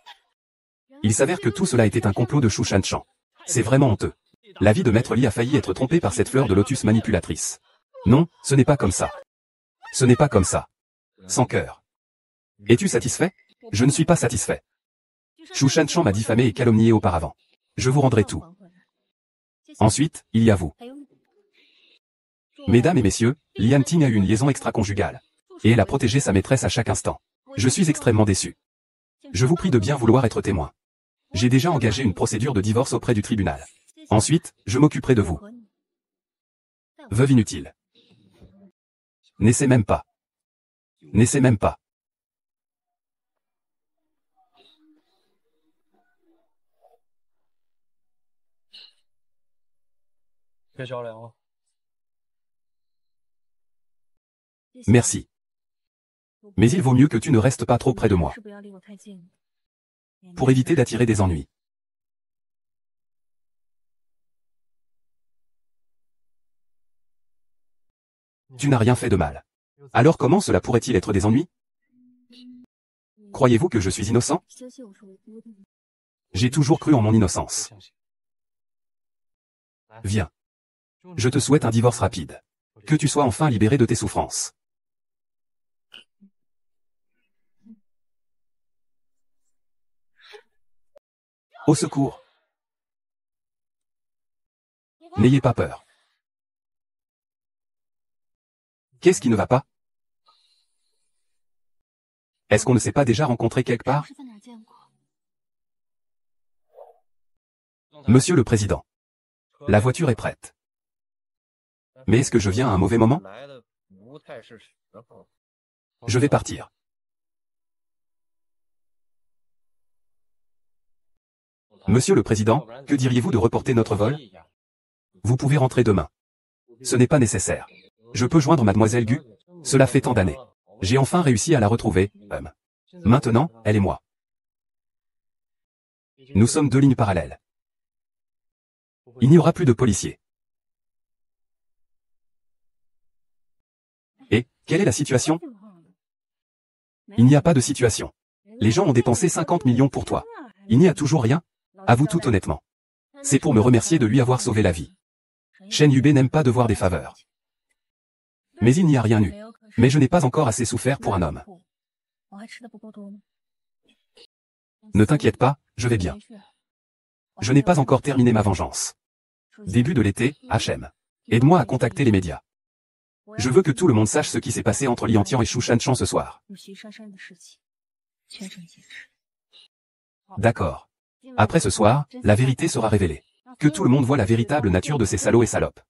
Il s'avère que tout cela était un complot de Shu Shanshan. C'est vraiment honteux. La vie de Maître Li a failli être trompée par cette fleur de lotus manipulatrice. Non, ce n'est pas comme ça. Ce n'est pas comme ça. Sans cœur. Es-tu satisfait? Je ne suis pas satisfait. Shu Shanshan m'a diffamé et calomnié auparavant. Je vous rendrai tout. Ensuite, il y a vous. Mesdames et messieurs, Lian Ting a eu une liaison extra-conjugale. Et elle a protégé sa maîtresse à chaque instant. Je suis extrêmement déçu. Je vous prie de bien vouloir être témoin. J'ai déjà engagé une procédure de divorce auprès du tribunal. Ensuite, je m'occuperai de vous. Veuve inutile. N'essaie même pas. N'essaie même pas. Merci. Mais il vaut mieux que tu ne restes pas trop près de moi. Pour éviter d'attirer des ennuis. Tu n'as rien fait de mal. Alors comment cela pourrait-il être des ennuis? Croyez-vous que je suis innocent? J'ai toujours cru en mon innocence. Viens. Je te souhaite un divorce rapide. Que tu sois enfin libéré de tes souffrances. Au secours. N'ayez pas peur. Qu'est-ce qui ne va pas? Est-ce qu'on ne s'est pas déjà rencontré quelque part? Monsieur le Président. La voiture est prête. Mais est-ce que je viens à un mauvais moment? Je vais partir. Monsieur le Président, que diriez-vous de reporter notre vol? Vous pouvez rentrer demain. Ce n'est pas nécessaire. Je peux joindre mademoiselle Gu. Cela fait tant d'années. J'ai enfin réussi à la retrouver, Maintenant, elle et moi. Nous sommes deux lignes parallèles. Il n'y aura plus de policiers. Et, quelle est la situation? Il n'y a pas de situation. Les gens ont dépensé 50 millions pour toi. Il n'y a toujours rien? Avoue tout honnêtement. C'est pour me remercier de lui avoir sauvé la vie. Shen Yubei n'aime pas devoir des faveurs. Mais il n'y a rien eu. Mais je n'ai pas encore assez souffert pour un homme. Ne t'inquiète pas, je vais bien. Je n'ai pas encore terminé ma vengeance. Début de l'été, HM. Aide-moi à contacter les médias. Je veux que tout le monde sache ce qui s'est passé entre Lian Tian et Shu Shanshan ce soir. D'accord. Après ce soir, la vérité sera révélée. Que tout le monde voit la véritable nature de ces salauds et salopes.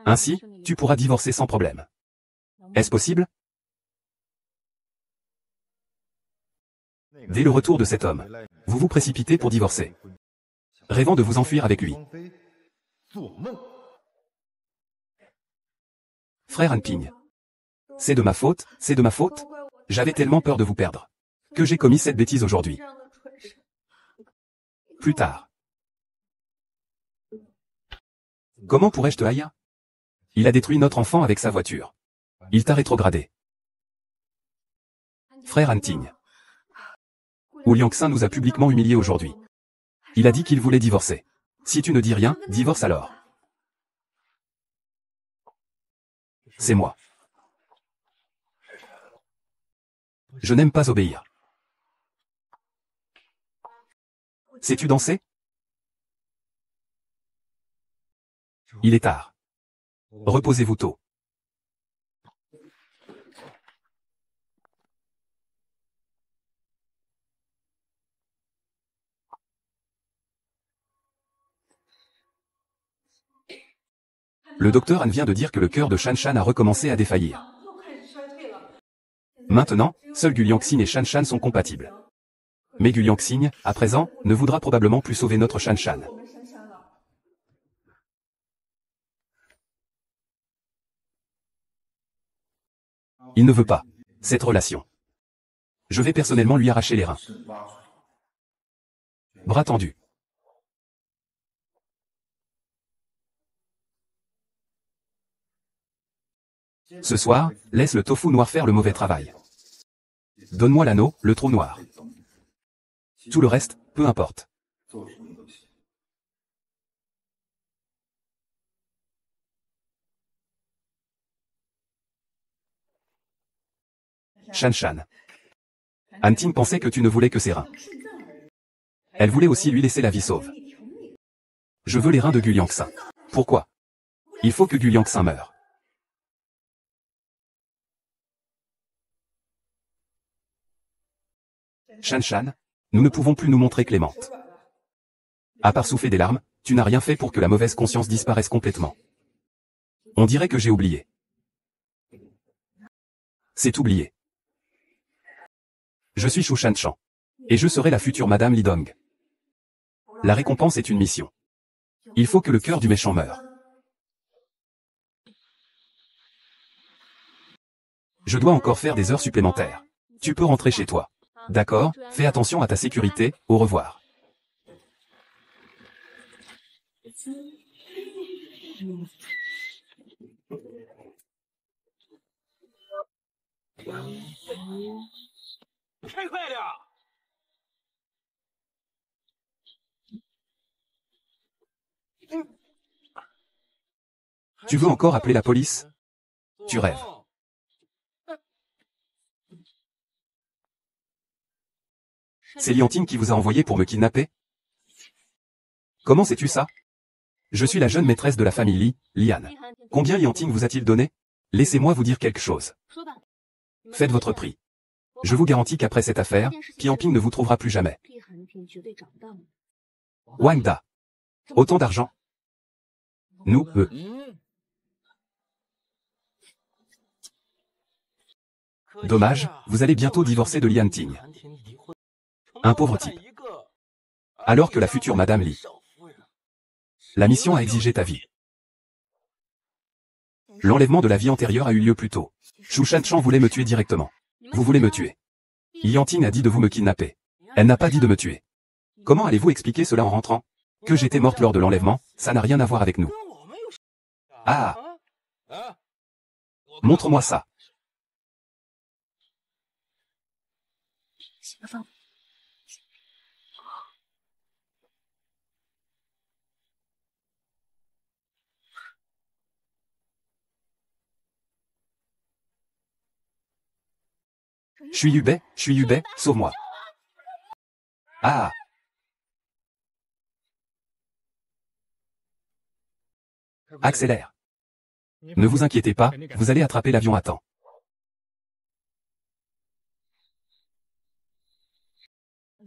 Ainsi, tu pourras divorcer sans problème. Est-ce possible? Dès le retour de cet homme, vous vous précipitez pour divorcer. Rêvant de vous enfuir avec lui. Frère Hanping. C'est de ma faute, c'est de ma faute? J'avais tellement peur de vous perdre. Que j'ai commis cette bêtise aujourd'hui. Plus tard. Comment pourrais-je te haïr? Il a détruit notre enfant avec sa voiture. Il t'a rétrogradé. Frère Hanting. Wu Liangxin nous a publiquement humiliés aujourd'hui. Il a dit qu'il voulait divorcer. Si tu ne dis rien, divorce alors. C'est moi. Je n'aime pas obéir. Sais-tu danser? Il est tard. Reposez-vous tôt. Le docteur Han vient de dire que le cœur de Shanshan a recommencé à défaillir. Maintenant, seuls Gu Liangxin et Shanshan sont compatibles. Mais Gu Liangxin, à présent, ne voudra probablement plus sauver notre Shanshan. Il ne veut pas cette relation. Je vais personnellement lui arracher les reins. Bras tendus. Ce soir, laisse le tofu noir faire le mauvais travail. Donne-moi l'anneau, le trou noir. Tout le reste, peu importe. Shanshan. Hanting pensait que tu ne voulais que ses reins. Elle voulait aussi lui laisser la vie sauve. Je veux les reins de Gu Liangxin. Pourquoi? Il faut que Gu Liangxin meure. Shanshan, nous ne pouvons plus nous montrer clémentes. À part souffler des larmes, tu n'as rien fait pour que la mauvaise conscience disparaisse complètement. On dirait que j'ai oublié. C'est oublié. Je suis Shu Shanshan. Et je serai la future Madame Li Dong. La récompense est une mission. Il faut que le cœur du méchant meure. Je dois encore faire des heures supplémentaires. Tu peux rentrer chez toi. D'accord, fais attention à ta sécurité, au revoir. Tu veux encore appeler la police? Tu rêves. C'est Lian Ting qui vous a envoyé pour me kidnapper? Comment sais-tu ça? Je suis la jeune maîtresse de la famille Li, Lian. Combien Lian Ting vous a-t-il donné? Laissez-moi vous dire quelque chose. Faites votre prix. Je vous garantis qu'après cette affaire, Piamping ne vous trouvera plus jamais. Wang Da. Autant d'argent. Nous, eux. Dommage, vous allez bientôt divorcer de Lian Ting. Un pauvre type. Alors que la future Madame Li. La mission a exigé ta vie. L'enlèvement de la vie antérieure a eu lieu plus tôt. Shu Shanchan voulait me tuer directement. Vous voulez me tuer. Lian Ting a dit de vous me kidnapper. Elle n'a pas dit de me tuer. Comment allez-vous expliquer cela en rentrant? Que j'étais morte lors de l'enlèvement, ça n'a rien à voir avec nous. Ah! Montre-moi ça. Je suis Yubei, sauve-moi. Ah! Accélère. Ne vous inquiétez pas, vous allez attraper l'avion à temps.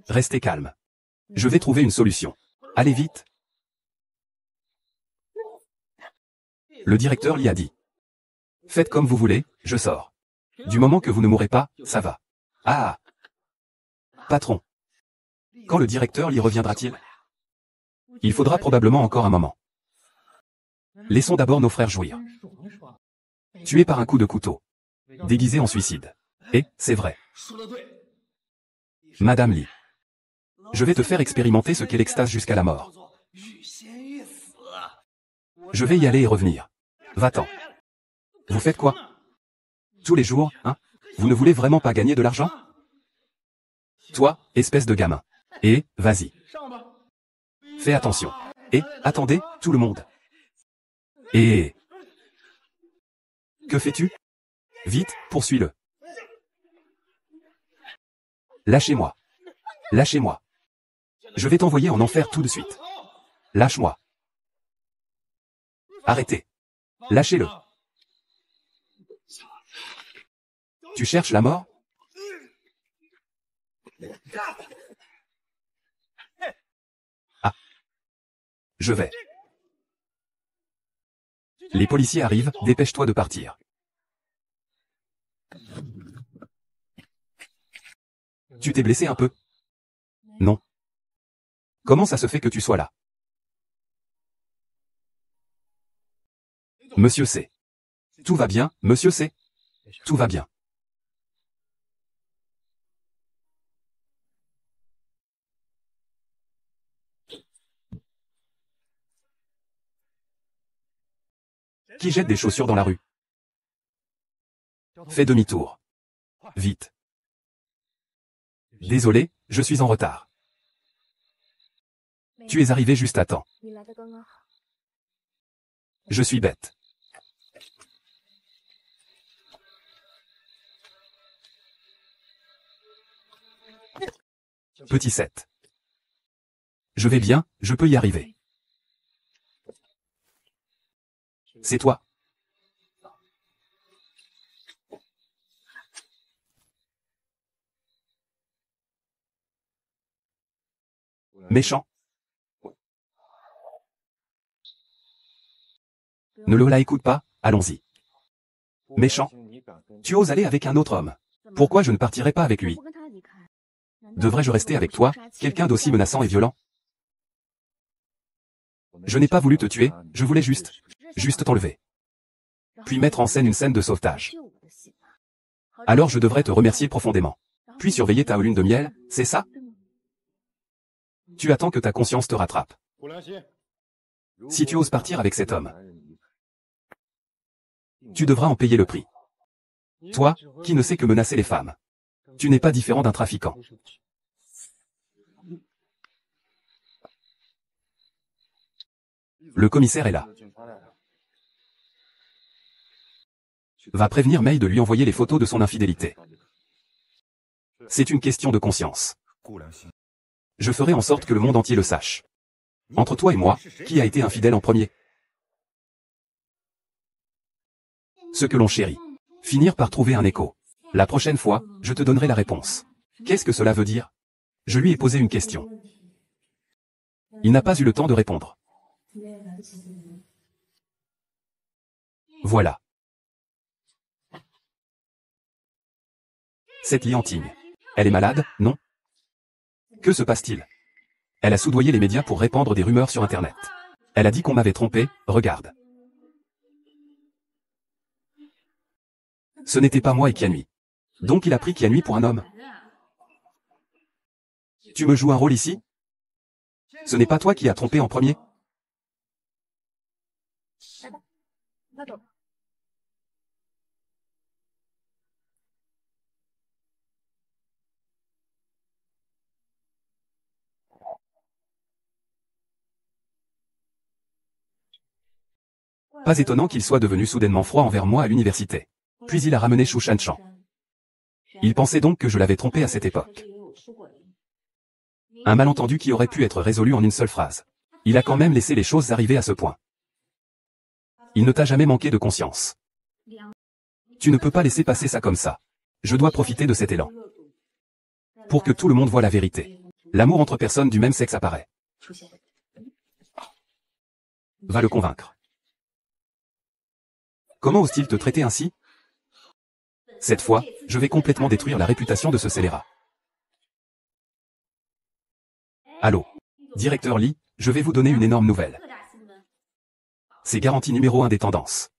Restez calme. Je vais trouver une solution. Allez vite. Le directeur lui a dit. Faites comme vous voulez, je sors. Du moment que vous ne mourrez pas, ça va. Ah! Patron. Quand le directeur y reviendra-t-il? Il faudra probablement encore un moment. Laissons d'abord nos frères jouir. Tué par un coup de couteau. Déguisé en suicide. Et, c'est vrai. Madame Li. Je vais te faire expérimenter ce qu'est l'extase jusqu'à la mort. Je vais y aller et revenir. Va-t'en. Vous faites quoi? Tous les jours, hein? Vous ne voulez vraiment pas gagner de l'argent? Toi, espèce de gamin. Et, vas-y. Fais attention. Et, attendez, tout le monde. Et... Que fais-tu? Vite, poursuis-le. Lâchez-moi. Lâchez-moi. Je vais t'envoyer en enfer tout de suite. Lâche-moi. Arrêtez. Lâchez-le. Tu cherches la mort? Ah. Je vais. Les policiers arrivent, dépêche-toi de partir. Tu t'es blessé un peu? Non. Comment ça se fait que tu sois là? Monsieur C. Tout va bien, monsieur C. Tout va bien. Qui jette des chaussures dans la rue? Fais demi-tour. Vite. Désolé, je suis en retard. Tu es arrivé juste à temps. Je suis bête. Petit 7. Je vais bien, je peux y arriver. C'est toi. Méchant. Ne le la écoute pas, allons-y. Méchant. Tu oses aller avec un autre homme. Pourquoi je ne partirais pas avec lui? Devrais-je rester avec toi, quelqu'un d'aussi menaçant et violent? Je n'ai pas voulu te tuer, je voulais juste t'enlever. Puis mettre en scène une scène de sauvetage. Alors je devrais te remercier profondément. Puis surveiller ta lune de miel, c'est ça? Tu attends que ta conscience te rattrape. Si tu oses partir avec cet homme, tu devras en payer le prix. Toi, qui ne sais que menacer les femmes. Tu n'es pas différent d'un trafiquant. Le commissaire est là. Va prévenir Mei de lui envoyer les photos de son infidélité. C'est une question de conscience. Je ferai en sorte que le monde entier le sache. Entre toi et moi, qui a été infidèle en premier? Ce que l'on chérit. Finir par trouver un écho. La prochaine fois, je te donnerai la réponse. Qu'est-ce que cela veut dire? Je lui ai posé une question. Il n'a pas eu le temps de répondre. Voilà. Cette Lianting. Elle est malade, non? Que se passe-t-il? Elle a soudoyé les médias pour répandre des rumeurs sur Internet. Elle a dit qu'on m'avait trompé, regarde. Ce n'était pas moi et Qianhui. Donc il a pris Qianhui pour un homme. Tu me joues un rôle ici? Ce n'est pas toi qui as trompé en premier? Pas étonnant qu'il soit devenu soudainement froid envers moi à l'université. Puis il a ramené Shu Shanshan. Il pensait donc que je l'avais trompé à cette époque. Un malentendu qui aurait pu être résolu en une seule phrase. Il a quand même laissé les choses arriver à ce point. Il ne t'a jamais manqué de conscience. Tu ne peux pas laisser passer ça comme ça. Je dois profiter de cet élan. Pour que tout le monde voie la vérité. L'amour entre personnes du même sexe apparaît. Va le convaincre. Comment ose-t-il te traiter ainsi? Cette fois, je vais complètement détruire la réputation de ce scélérat. Allô? Directeur Lee, je vais vous donner une énorme nouvelle. C'est garantie numéro 1 des tendances.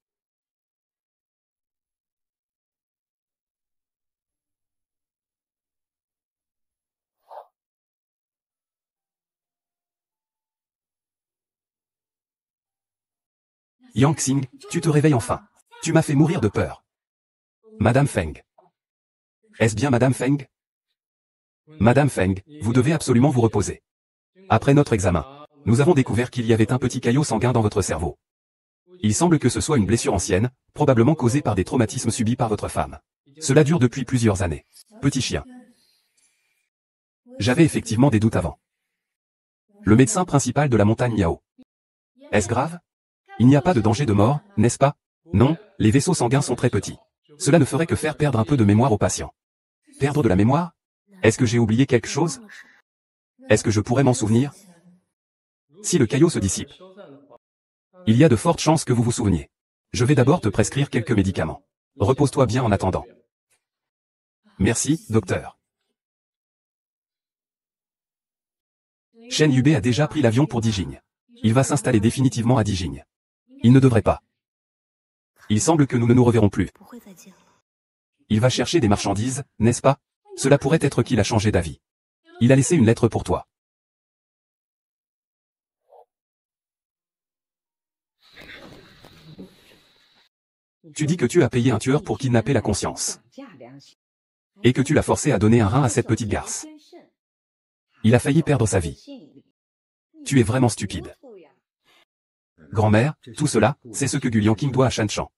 Yang Xing, tu te réveilles enfin. Tu m'as fait mourir de peur. Madame Feng. Est-ce bien Madame Feng? Madame Feng, vous devez absolument vous reposer. Après notre examen, nous avons découvert qu'il y avait un petit caillot sanguin dans votre cerveau. Il semble que ce soit une blessure ancienne, probablement causée par des traumatismes subis par votre femme. Cela dure depuis plusieurs années. Petit chien. J'avais effectivement des doutes avant. Le médecin principal de la montagne Miao. Est-ce grave? Il n'y a pas de danger de mort, n'est-ce pas? Non, les vaisseaux sanguins sont très petits. Cela ne ferait que faire perdre un peu de mémoire au patient. Perdre de la mémoire? Est-ce que j'ai oublié quelque chose? Est-ce que je pourrais m'en souvenir? Si le caillot se dissipe, il y a de fortes chances que vous vous souveniez. Je vais d'abord te prescrire quelques médicaments. Repose-toi bien en attendant. Merci, docteur. Shen Yubei a déjà pris l'avion pour Dijing. Il va s'installer définitivement à Dijing. Il ne devrait pas. Il semble que nous ne nous reverrons plus. Il va chercher des marchandises, n'est-ce pas? Cela pourrait être qu'il a changé d'avis. Il a laissé une lettre pour toi. Tu dis que tu as payé un tueur pour kidnapper la conscience. Et que tu l'as forcé à donner un rein à cette petite garce. Il a failli perdre sa vie. Tu es vraiment stupide. Grand-mère, tout cela, c'est ce que Gu Lianqing doit à Shan Shan.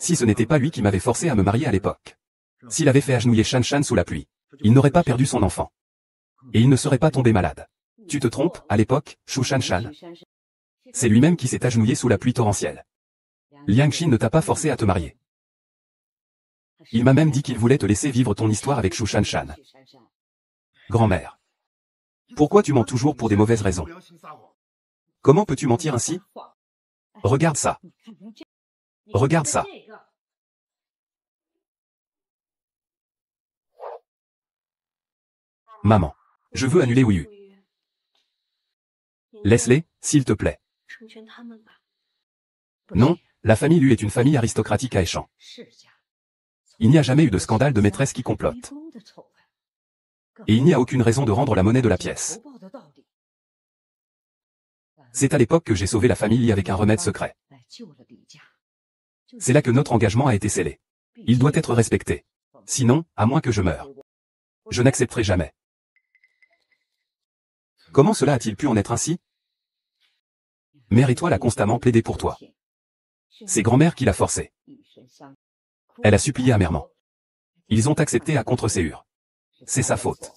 Si ce n'était pas lui qui m'avait forcé à me marier à l'époque. S'il avait fait agenouiller Shan Shan sous la pluie, il n'aurait pas perdu son enfant. Et il ne serait pas tombé malade. Tu te trompes, à l'époque, Shu Shan Shan. C'est lui-même qui s'est agenouillé sous la pluie torrentielle. Liang Xin ne t'a pas forcé à te marier. Il m'a même dit qu'il voulait te laisser vivre ton histoire avec Shu Shan Shan. Grand-mère. Pourquoi tu mens toujours pour des mauvaises raisons? Comment peux-tu mentir ainsi? Regarde ça. Regarde ça. Maman. Je veux annuler Wuyu. Laisse-les, s'il te plaît. Non, la famille Lu est une famille aristocratique à Eshan. Il n'y a jamais eu de scandale de maîtresse qui complote. Et il n'y a aucune raison de rendre la monnaie de la pièce. C'est à l'époque que j'ai sauvé la famille Li avec un remède secret. C'est là que notre engagement a été scellé. Il doit être respecté. Sinon, à moins que je meure, je n'accepterai jamais. Comment cela a-t-il pu en être ainsi? Mère Étoile a constamment plaidé pour toi. C'est grand-mère qui l'a forcé. Elle a supplié amèrement. Ils ont accepté à contre-séure. C'est sa faute.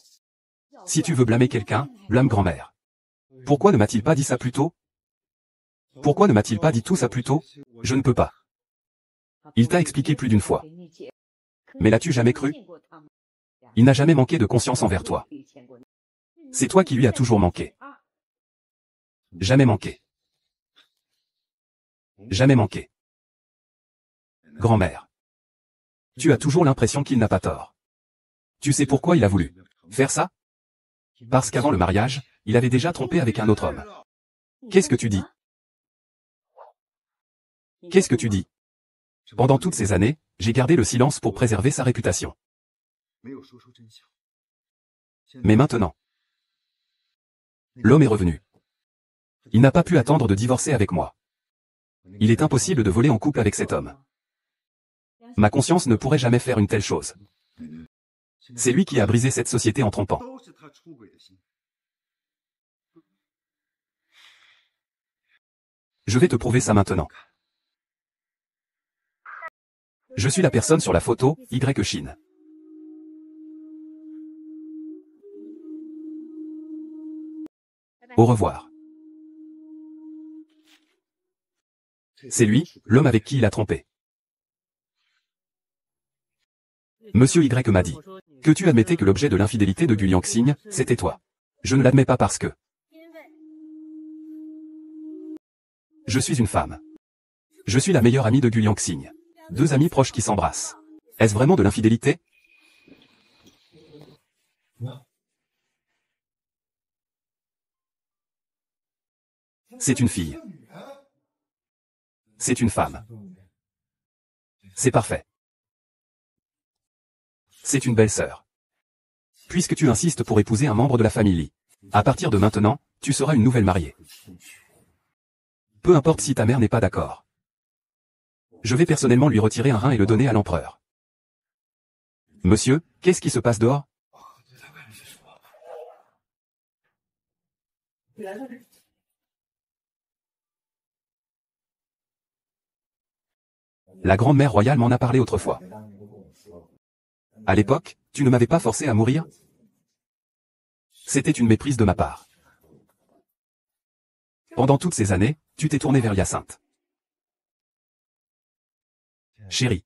Si tu veux blâmer quelqu'un, blâme grand-mère. Pourquoi ne m'a-t-il pas dit ça plus tôt? Pourquoi ne m'a-t-il pas dit tout ça plus tôt? Je ne peux pas. Il t'a expliqué plus d'une fois. Mais l'as-tu jamais cru? Il n'a jamais manqué de conscience envers toi. C'est toi qui lui as toujours manqué. Jamais manqué. Jamais manqué. Grand-mère. Tu as toujours l'impression qu'il n'a pas tort. Tu sais pourquoi il a voulu faire ça? Parce qu'avant le mariage, il avait déjà trompé avec un autre homme. Qu'est-ce que tu dis? Qu'est-ce que tu dis? Pendant toutes ces années, j'ai gardé le silence pour préserver sa réputation. Mais maintenant, l'homme est revenu. Il n'a pas pu attendre de divorcer avec moi. Il est impossible de voler en couple avec cet homme. Ma conscience ne pourrait jamais faire une telle chose. C'est lui qui a brisé cette société en trompant. Je vais te prouver ça maintenant. Je suis la personne sur la photo, Y Chine. Au revoir. C'est lui, l'homme avec qui il a trompé. Monsieur Y m'a dit que tu admettais que l'objet de l'infidélité de Gu Liangxing, c'était toi. Je ne l'admets pas parce que je suis une femme. Je suis la meilleure amie de Gu Liangxing. Deux amis proches qui s'embrassent. Est-ce vraiment de l'infidélité? C'est une fille. C'est une femme. C'est parfait. C'est une belle-sœur. Puisque tu insistes pour épouser un membre de la famille Li, à partir de maintenant, tu seras une nouvelle mariée. Peu importe si ta mère n'est pas d'accord. Je vais personnellement lui retirer un rein et le donner à l'empereur. Monsieur, qu'est-ce qui se passe dehors? La grand-mère royale m'en a parlé autrefois. À l'époque, tu ne m'avais pas forcé à mourir? C'était une méprise de ma part. Pendant toutes ces années, tu t'es tourné vers Hyacinthe. Chérie.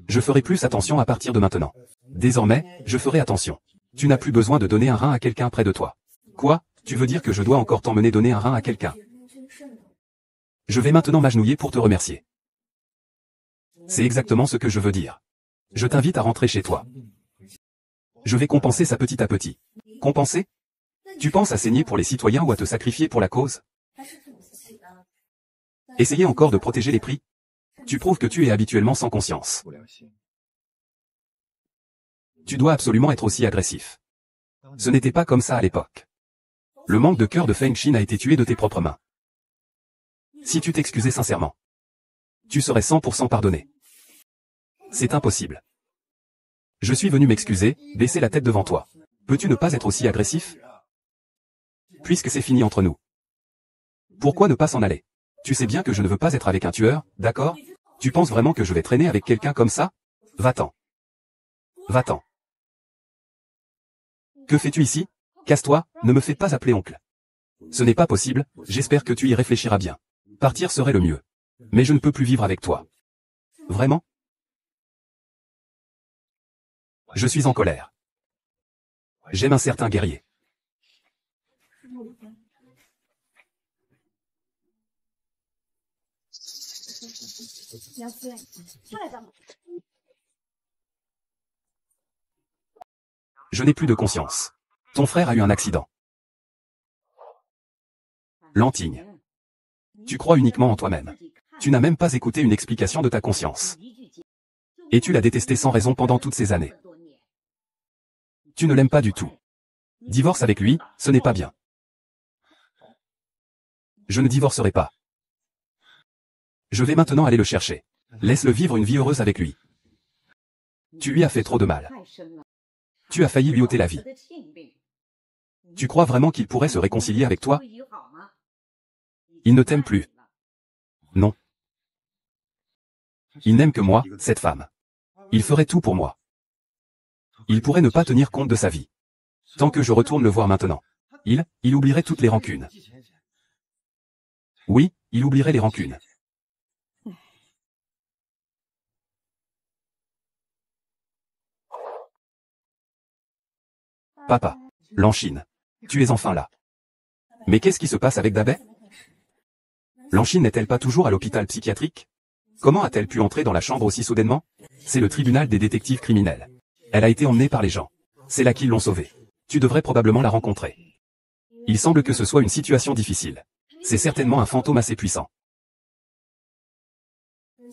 Je ferai plus attention à partir de maintenant. Désormais, je ferai attention. Tu n'as plus besoin de donner un rein à quelqu'un près de toi. Quoi? Tu veux dire que je dois encore t'emmener donner un rein à quelqu'un? Je vais maintenant m'agenouiller pour te remercier. C'est exactement ce que je veux dire. Je t'invite à rentrer chez toi. Je vais compenser ça petit à petit. Compenser? Tu penses à saigner pour les citoyens ou à te sacrifier pour la cause? Essayer encore de protéger les prix? Tu prouves que tu es habituellement sans conscience. Tu dois absolument être aussi agressif. Ce n'était pas comme ça à l'époque. Le manque de cœur de Feng Xin a été tué de tes propres mains. Si tu t'excusais sincèrement, tu serais 100% pardonné. C'est impossible. Je suis venu m'excuser, baisser la tête devant toi. Peux-tu ne pas être aussi agressif? Puisque c'est fini entre nous. Pourquoi ne pas s'en aller? Tu sais bien que je ne veux pas être avec un tueur, d'accord? Tu penses vraiment que je vais traîner avec quelqu'un comme ça? Va-t'en. Va-t'en. Que fais-tu ici? Casse-toi, ne me fais pas appeler oncle. Ce n'est pas possible, j'espère que tu y réfléchiras bien. Partir serait le mieux. Mais je ne peux plus vivre avec toi. Vraiment? Je suis en colère. J'aime un certain guerrier. Je n'ai plus de conscience. Ton frère a eu un accident. Lantigne. Tu crois uniquement en toi-même. Tu n'as même pas écouté une explication de ta conscience. Et tu l'as détesté sans raison pendant toutes ces années. Tu ne l'aimes pas du tout. Divorce avec lui, ce n'est pas bien. Je ne divorcerai pas. Je vais maintenant aller le chercher. Laisse-le vivre une vie heureuse avec lui. Tu lui as fait trop de mal. Tu as failli lui ôter la vie. Tu crois vraiment qu'il pourrait se réconcilier avec toi? Il ne t'aime plus. Non. Il n'aime que moi, cette femme. Il ferait tout pour moi. Il pourrait ne pas tenir compte de sa vie. Tant que je retourne le voir maintenant. Il oublierait toutes les rancunes. Oui, il oublierait les rancunes. Papa. Lanchine. Tu es enfin là. Mais qu'est-ce qui se passe avec Dabei? Lanchine n'est-elle pas toujours à l'hôpital psychiatrique? Comment a-t-elle pu entrer dans la chambre aussi soudainement? C'est le tribunal des détectives criminels. Elle a été emmenée par les gens. C'est là qu'ils l'ont sauvée. Tu devrais probablement la rencontrer. Il semble que ce soit une situation difficile. C'est certainement un fantôme assez puissant.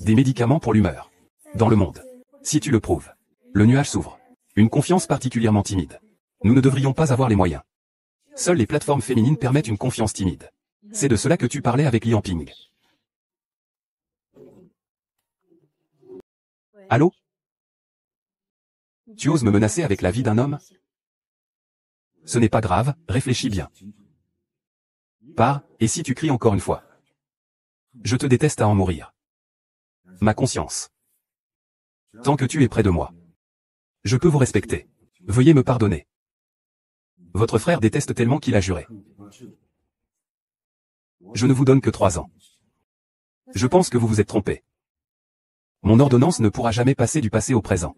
Des médicaments pour l'humeur. Dans le monde. Si tu le prouves. Le nuage s'ouvre. Une confiance particulièrement timide. Nous ne devrions pas avoir les moyens. Seules les plateformes féminines permettent une confiance timide. C'est de cela que tu parlais avec Liang Ping. Allô? Tu oses me menacer avec la vie d'un homme? Ce n'est pas grave, réfléchis bien. Pars, et si tu cries encore une fois? Je te déteste à en mourir. Ma conscience. Tant que tu es près de moi. Je peux vous respecter. Veuillez me pardonner. Votre frère déteste tellement qu'il a juré. Je ne vous donne que 3 ans. Je pense que vous vous êtes trompé. Mon ordonnance ne pourra jamais passer du passé au présent.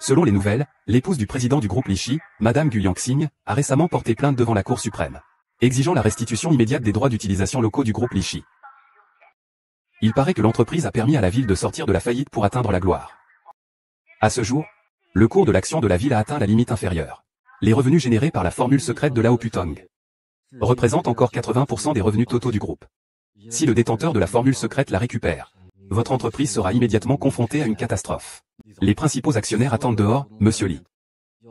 Selon les nouvelles, l'épouse du président du groupe Lishi, Madame Gu Yangxing, a récemment porté plainte devant la Cour suprême, exigeant la restitution immédiate des droits d'utilisation locaux du groupe Lishi. Il paraît que l'entreprise a permis à la ville de sortir de la faillite pour atteindre la gloire. À ce jour, le cours de l'action de la ville a atteint la limite inférieure. Les revenus générés par la formule secrète de Lao Putong représentent encore 80% des revenus totaux du groupe. Si le détenteur de la formule secrète la récupère, votre entreprise sera immédiatement confrontée à une catastrophe. Les principaux actionnaires attendent dehors, Monsieur Li.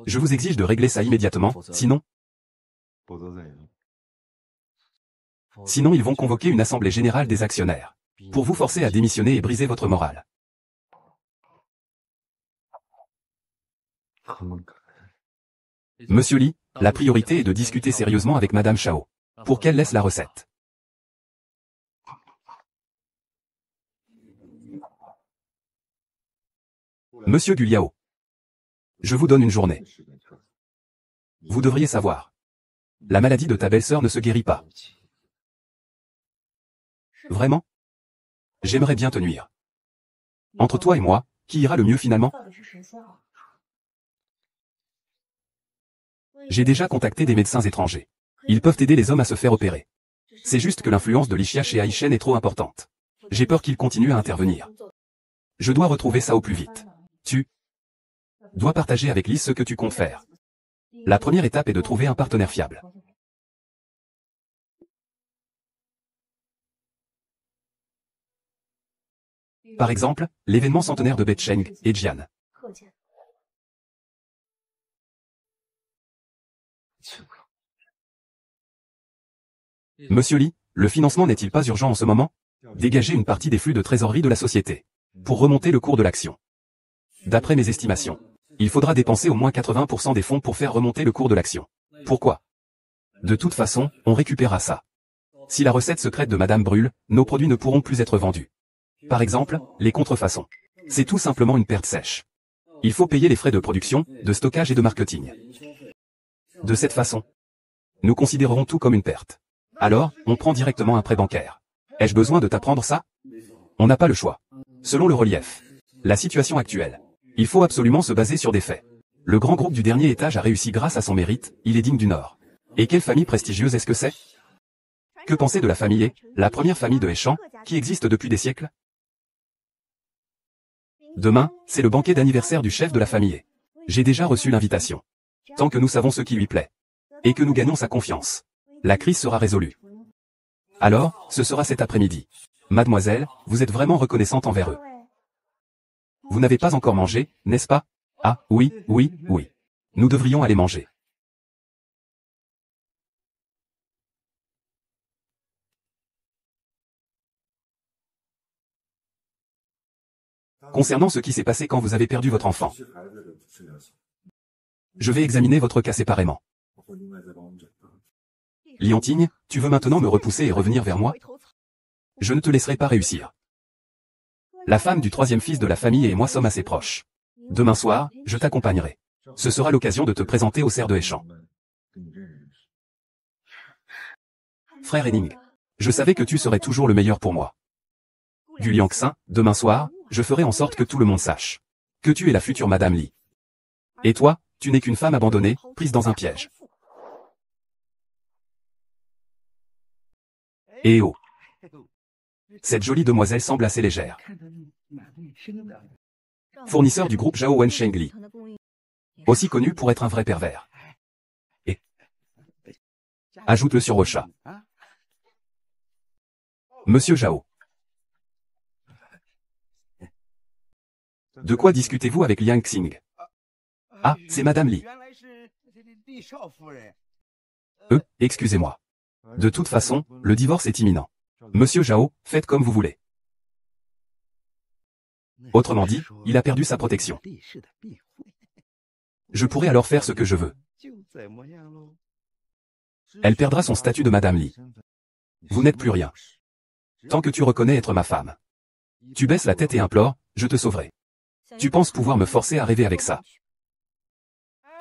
Je vous exige de régler ça immédiatement, sinon ils vont convoquer une assemblée générale des actionnaires pour vous forcer à démissionner et briser votre morale. Monsieur Li, la priorité est de discuter sérieusement avec Madame Chao, pour qu'elle laisse la recette. Monsieur Guliao, je vous donne une journée. Vous devriez savoir. La maladie de ta belle-sœur ne se guérit pas. Vraiment? J'aimerais bien te nuire. Entre toi et moi, qui ira le mieux finalement? J'ai déjà contacté des médecins étrangers. Ils peuvent aider les hommes à se faire opérer. C'est juste que l'influence de Lixia chez Aishen est trop importante. J'ai peur qu'il continue à intervenir. Je dois retrouver ça au plus vite. Tu dois partager avec Lise ce que tu comptes faire. La première étape est de trouver un partenaire fiable. Par exemple, l'événement centenaire de Becheng et Jian. Monsieur Li, le financement n'est-il pas urgent en ce moment? Dégagez une partie des flux de trésorerie de la société pour remonter le cours de l'action. D'après mes estimations, il faudra dépenser au moins 80% des fonds pour faire remonter le cours de l'action. Pourquoi? De toute façon, on récupérera ça. Si la recette secrète de Madame brûle, nos produits ne pourront plus être vendus. Par exemple, les contrefaçons. C'est tout simplement une perte sèche. Il faut payer les frais de production, de stockage et de marketing. De cette façon, nous considérerons tout comme une perte. Alors, on prend directement un prêt bancaire. Ai-je besoin de t'apprendre ça? On n'a pas le choix. Selon le relief, la situation actuelle, il faut absolument se baser sur des faits. Le grand groupe du dernier étage a réussi grâce à son mérite, il est digne du Nord. Et quelle famille prestigieuse est-ce que c'est? Que penser de la famille He, la première famille de Hechan, qui existe depuis des siècles? Demain, c'est le banquet d'anniversaire du chef de la famille He. J'ai déjà reçu l'invitation. Tant que nous savons ce qui lui plaît, et que nous gagnons sa confiance, la crise sera résolue. Alors, ce sera cet après-midi. Mademoiselle, vous êtes vraiment reconnaissante envers eux. Vous n'avez pas encore mangé, n'est-ce pas? Ah, oui, oui, oui. Nous devrions aller manger. Concernant ce qui s'est passé quand vous avez perdu votre enfant, je vais examiner votre cas séparément. Lianting, tu veux maintenant me repousser et revenir vers moi? Je ne te laisserai pas réussir. La femme du troisième fils de la famille et moi sommes assez proches. Demain soir, je t'accompagnerai. Ce sera l'occasion de te présenter au cerf de Échamps. Frère Henning, je savais que tu serais toujours le meilleur pour moi. Gu Liangxin, demain soir, je ferai en sorte que tout le monde sache que tu es la future Madame Li. Et toi, tu n'es qu'une femme abandonnée, prise dans un piège. Eh oh. Cette jolie demoiselle semble assez légère. Fournisseur du groupe Zhao Wensheng Li. Aussi connu pour être un vrai pervers. Et ajoute-le sur Ocha. Monsieur Zhao. De quoi discutez-vous avec Liang Xing? Ah, c'est Madame Li. Excusez-moi. De toute façon, le divorce est imminent. Monsieur Zhao, faites comme vous voulez. Autrement dit, il a perdu sa protection. Je pourrais alors faire ce que je veux. Elle perdra son statut de Madame Li. Vous n'êtes plus rien. Tant que tu reconnais être ma femme. Tu baisses la tête et implores, je te sauverai. Tu penses pouvoir me forcer à rêver avec ça.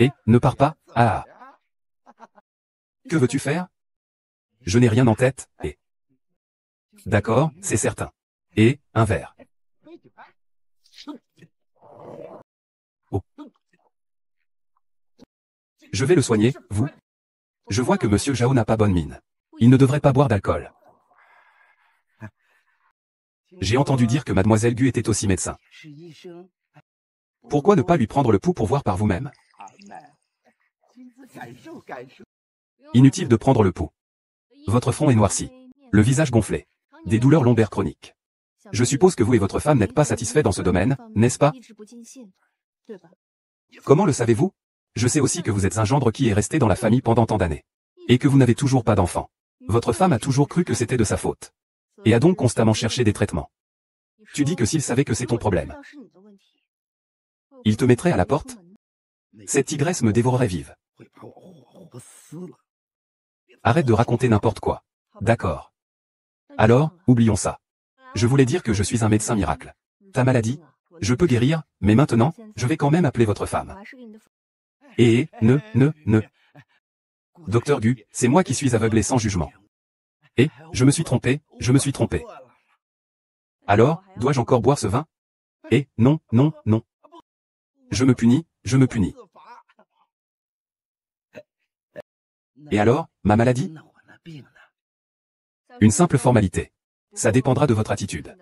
Et, ne pars pas, ah. Que veux-tu faire? Je n'ai rien en tête, et... D'accord, c'est certain. Et, un verre. Oh. Je vais le soigner, vous. Je vois que Monsieur Zhao n'a pas bonne mine. Il ne devrait pas boire d'alcool. J'ai entendu dire que Mademoiselle Gu était aussi médecin. Pourquoi ne pas lui prendre le pouls pour voir par vous-même? Inutile de prendre le pouls. Votre front est noirci. Le visage gonflé. Des douleurs lombaires chroniques. Je suppose que vous et votre femme n'êtes pas satisfaits dans ce domaine, n'est-ce pas? Comment le savez-vous? Je sais aussi que vous êtes un gendre qui est resté dans la famille pendant tant d'années. Et que vous n'avez toujours pas d'enfant. Votre femme a toujours cru que c'était de sa faute. Et a donc constamment cherché des traitements. Tu dis que s'il savait que c'est ton problème, il te mettrait à la porte? Cette tigresse me dévorerait vive. Arrête de raconter n'importe quoi. D'accord. Alors, oublions ça. Je voulais dire que je suis un médecin miracle. Ta maladie, je peux guérir, mais maintenant, je vais quand même appeler votre femme. Et, ne. Docteur Gu, c'est moi qui suis aveugle et sans jugement. Et, je me suis trompé. Alors, dois-je encore boire ce vin? Et, non. Je me punis. Et alors, ma maladie? Une simple formalité. Ça dépendra de votre attitude.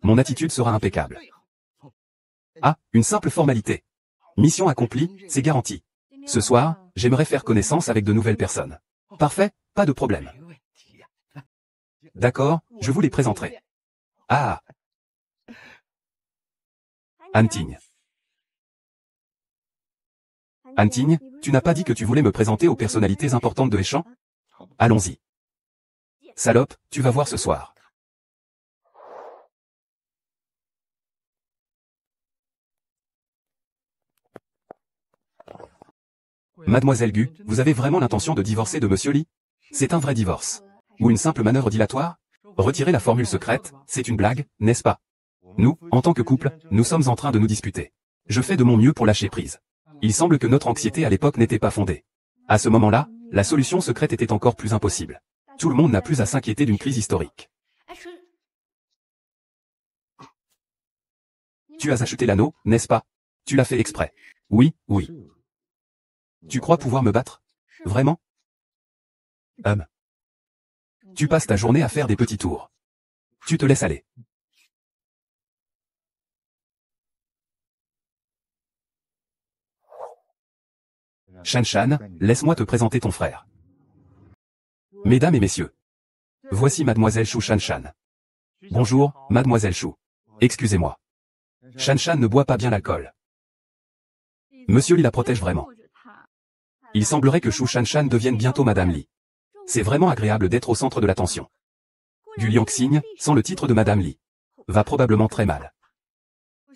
Mon attitude sera impeccable. Ah, une simple formalité. Mission accomplie, c'est garanti. Ce soir, j'aimerais faire connaissance avec de nouvelles personnes. Parfait, pas de problème. D'accord, je vous les présenterai. Ah. Anting. Anting, tu n'as pas dit que tu voulais me présenter aux personnalités importantes de Échamps? Allons-y. Salope, tu vas voir ce soir. Mademoiselle Gu, vous avez vraiment l'intention de divorcer de Monsieur Li? C'est un vrai divorce. Ou une simple manœuvre dilatoire? Retirer la formule secrète, c'est une blague, n'est-ce pas? Nous, en tant que couple, nous sommes en train de nous disputer. Je fais de mon mieux pour lâcher prise. Il semble que notre anxiété à l'époque n'était pas fondée. À ce moment-là, la solution secrète était encore plus impossible. Tout le monde n'a plus à s'inquiéter d'une crise historique. Tu as acheté l'anneau, n'est-ce pas? Tu l'as fait exprès. Oui. Tu crois pouvoir me battre? Vraiment? Tu passes ta journée à faire des petits tours. Tu te laisses aller. Shan, laisse-moi te présenter ton frère. Mesdames et messieurs. Voici Mademoiselle Shu Shan. Bonjour, Mademoiselle Shu. Excusez-moi. Shan ne boit pas bien l'alcool. Monsieur Li la protège vraiment. Il semblerait que Shu Shan devienne bientôt Madame Li. C'est vraiment agréable d'être au centre de l'attention. Gu Liangxing, sans le titre de Madame Li, va probablement très mal.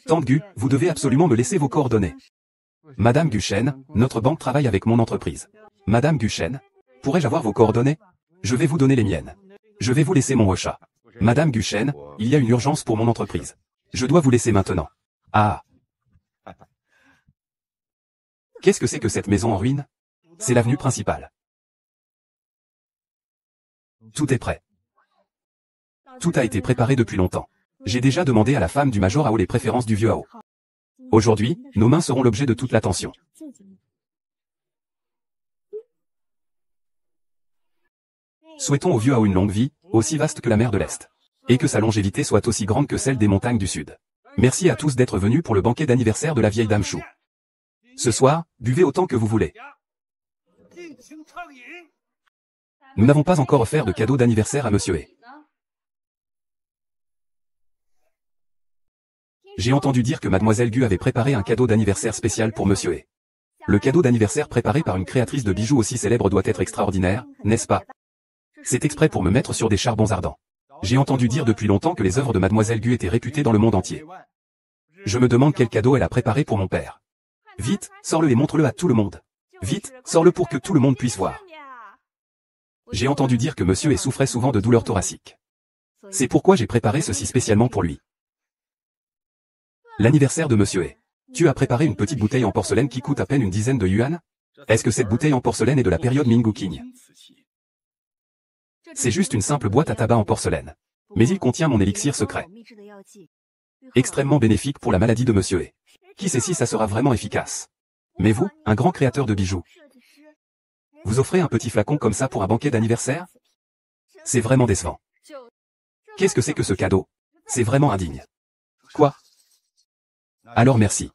Tante Gu, vous devez absolument me laisser vos coordonnées. Madame Guchen, notre banque travaille avec mon entreprise. Madame Guchen, pourrais-je avoir vos coordonnées? Je vais vous donner les miennes. Je vais vous laisser mon Ocha. Madame Guchen, il y a une urgence pour mon entreprise. Je dois vous laisser maintenant. Ah. Qu'est-ce que c'est que cette maison en ruine? C'est l'avenue principale. Tout est prêt. Tout a été préparé depuis longtemps. J'ai déjà demandé à la femme du Major Ao les préférences du vieux Ao. Aujourd'hui, nos mains seront l'objet de toute l'attention. Souhaitons au vieux Ao une longue vie, aussi vaste que la mer de l'Est. Et que sa longévité soit aussi grande que celle des montagnes du Sud. Merci à tous d'être venus pour le banquet d'anniversaire de la vieille dame Chou. Ce soir, buvez autant que vous voulez. Nous n'avons pas encore offert de cadeau d'anniversaire à Monsieur He. J'ai entendu dire que Mademoiselle Gu avait préparé un cadeau d'anniversaire spécial pour Monsieur He. Le cadeau d'anniversaire préparé par une créatrice de bijoux aussi célèbre doit être extraordinaire, n'est-ce pas? C'est exprès pour me mettre sur des charbons ardents. J'ai entendu dire depuis longtemps que les œuvres de Mademoiselle Gu étaient réputées dans le monde entier. Je me demande quel cadeau elle a préparé pour mon père. Vite, sors-le et montre-le à tout le monde. Vite, sors-le pour que tout le monde puisse voir. J'ai entendu dire que Monsieur He souffrait souvent de douleurs thoraciques. C'est pourquoi j'ai préparé ceci spécialement pour lui. L'anniversaire de Monsieur He. Tu as préparé une petite bouteille en porcelaine qui coûte à peine une dizaine de yuan? Est-ce que cette bouteille en porcelaine est de la période Ming Qing? C'est juste une simple boîte à tabac en porcelaine. Mais il contient mon élixir secret. Extrêmement bénéfique pour la maladie de Monsieur He. Qui sait si ça sera vraiment efficace? Mais vous, un grand créateur de bijoux, vous offrez un petit flacon comme ça pour un banquet d'anniversaire? C'est vraiment décevant. Qu'est-ce que c'est que ce cadeau? C'est vraiment indigne. Quoi? Alors merci.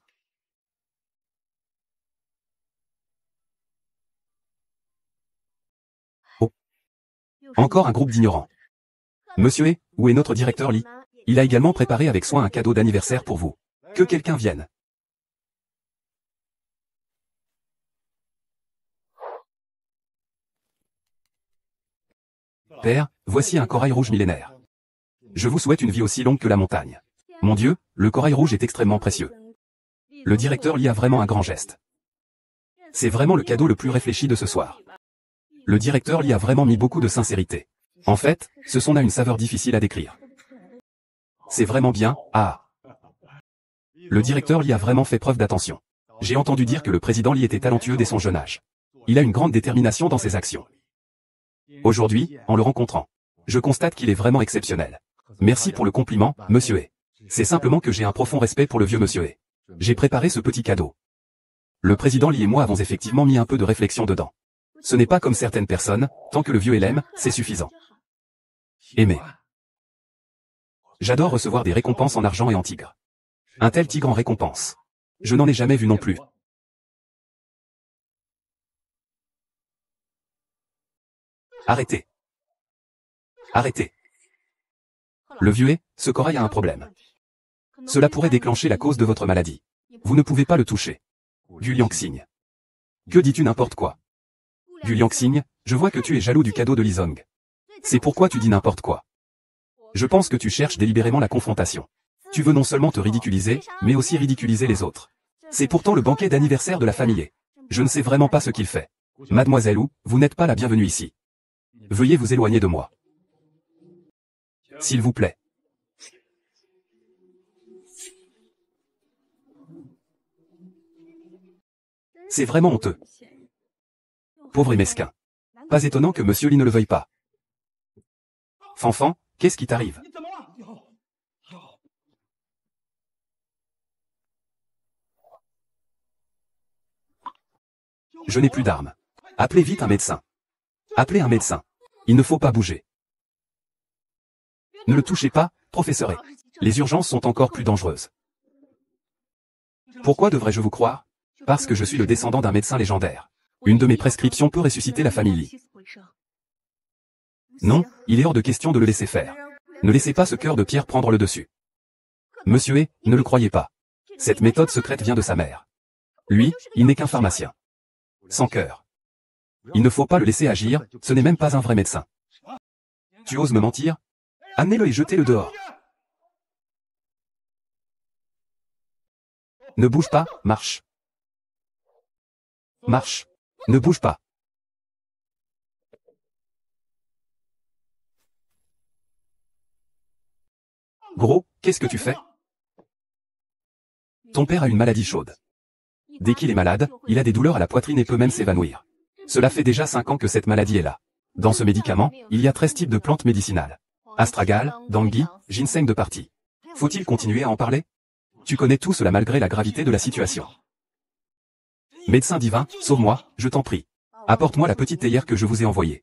Oh. Encore un groupe d'ignorants. Monsieur He, où est notre directeur Li? Il a également préparé avec soin un cadeau d'anniversaire pour vous. Que quelqu'un vienne. Père, voici un corail rouge millénaire. Je vous souhaite une vie aussi longue que la montagne. Mon Dieu, le corail rouge est extrêmement précieux. Le directeur Li a vraiment un grand geste. C'est vraiment le cadeau le plus réfléchi de ce soir. Le directeur Li a vraiment mis beaucoup de sincérité. En fait, ce son a une saveur difficile à décrire. C'est vraiment bien, ah. Le directeur Li a vraiment fait preuve d'attention. J'ai entendu dire que le président Li était talentueux dès son jeune âge. Il a une grande détermination dans ses actions. Aujourd'hui, en le rencontrant, je constate qu'il est vraiment exceptionnel. Merci pour le compliment, Monsieur He. C'est simplement que j'ai un profond respect pour le vieux Monsieur He. J'ai préparé ce petit cadeau. Le président Li et moi avons effectivement mis un peu de réflexion dedans. Ce n'est pas comme certaines personnes, tant que le vieux He l'aime, c'est suffisant. Aimer. J'adore recevoir des récompenses en argent et en tigre. Un tel tigre en récompense. Je n'en ai jamais vu non plus. Arrêtez. Arrêtez. Le vieux He, ce corail a un problème. Cela pourrait déclencher la cause de votre maladie. Vous ne pouvez pas le toucher. Gu Liangxing. Que dis-tu n'importe quoi? Gu Liangxing, je vois que tu es jaloux du cadeau de Li Zong. C'est pourquoi tu dis n'importe quoi. Je pense que tu cherches délibérément la confrontation. Tu veux non seulement te ridiculiser, mais aussi ridiculiser les autres. C'est pourtant le banquet d'anniversaire de la famille He. Je ne sais vraiment pas ce qu'il fait. Mademoiselle Wu, vous n'êtes pas la bienvenue ici. Veuillez vous éloigner de moi. S'il vous plaît. C'est vraiment honteux. Pauvre et mesquin. Pas étonnant que Monsieur Li ne le veuille pas. Fanfan, qu'est-ce qui t'arrive? Je n'ai plus d'armes. Appelez vite un médecin. Appelez un médecin. Il ne faut pas bouger. Ne le touchez pas, professeur He. Les urgences sont encore plus dangereuses. Pourquoi devrais-je vous croire? Parce que je suis le descendant d'un médecin légendaire. Une de mes prescriptions peut ressusciter la famille Li. Non, il est hors de question de le laisser faire. Ne laissez pas ce cœur de pierre prendre le dessus. Monsieur He, ne le croyez pas. Cette méthode secrète vient de sa mère. Lui, il n'est qu'un pharmacien. Sans cœur. Il ne faut pas le laisser agir, ce n'est même pas un vrai médecin. Tu oses me mentir? Amenez-le et jetez-le dehors. Ne bouge pas, marche. Marche. Ne bouge pas. Gros, qu'est-ce que tu fais? Ton père a une maladie chaude. Dès qu'il est malade, il a des douleurs à la poitrine et peut même s'évanouir. Cela fait déjà 5 ans que cette maladie est là. Dans ce médicament, il y a 13 types de plantes médicinales. Astragal, Dangui, ginseng de partie. Faut-il continuer à en parler? Tu connais tout cela malgré la gravité de la situation. Médecin divin, sauve-moi, je t'en prie. Apporte-moi la petite théière que je vous ai envoyée.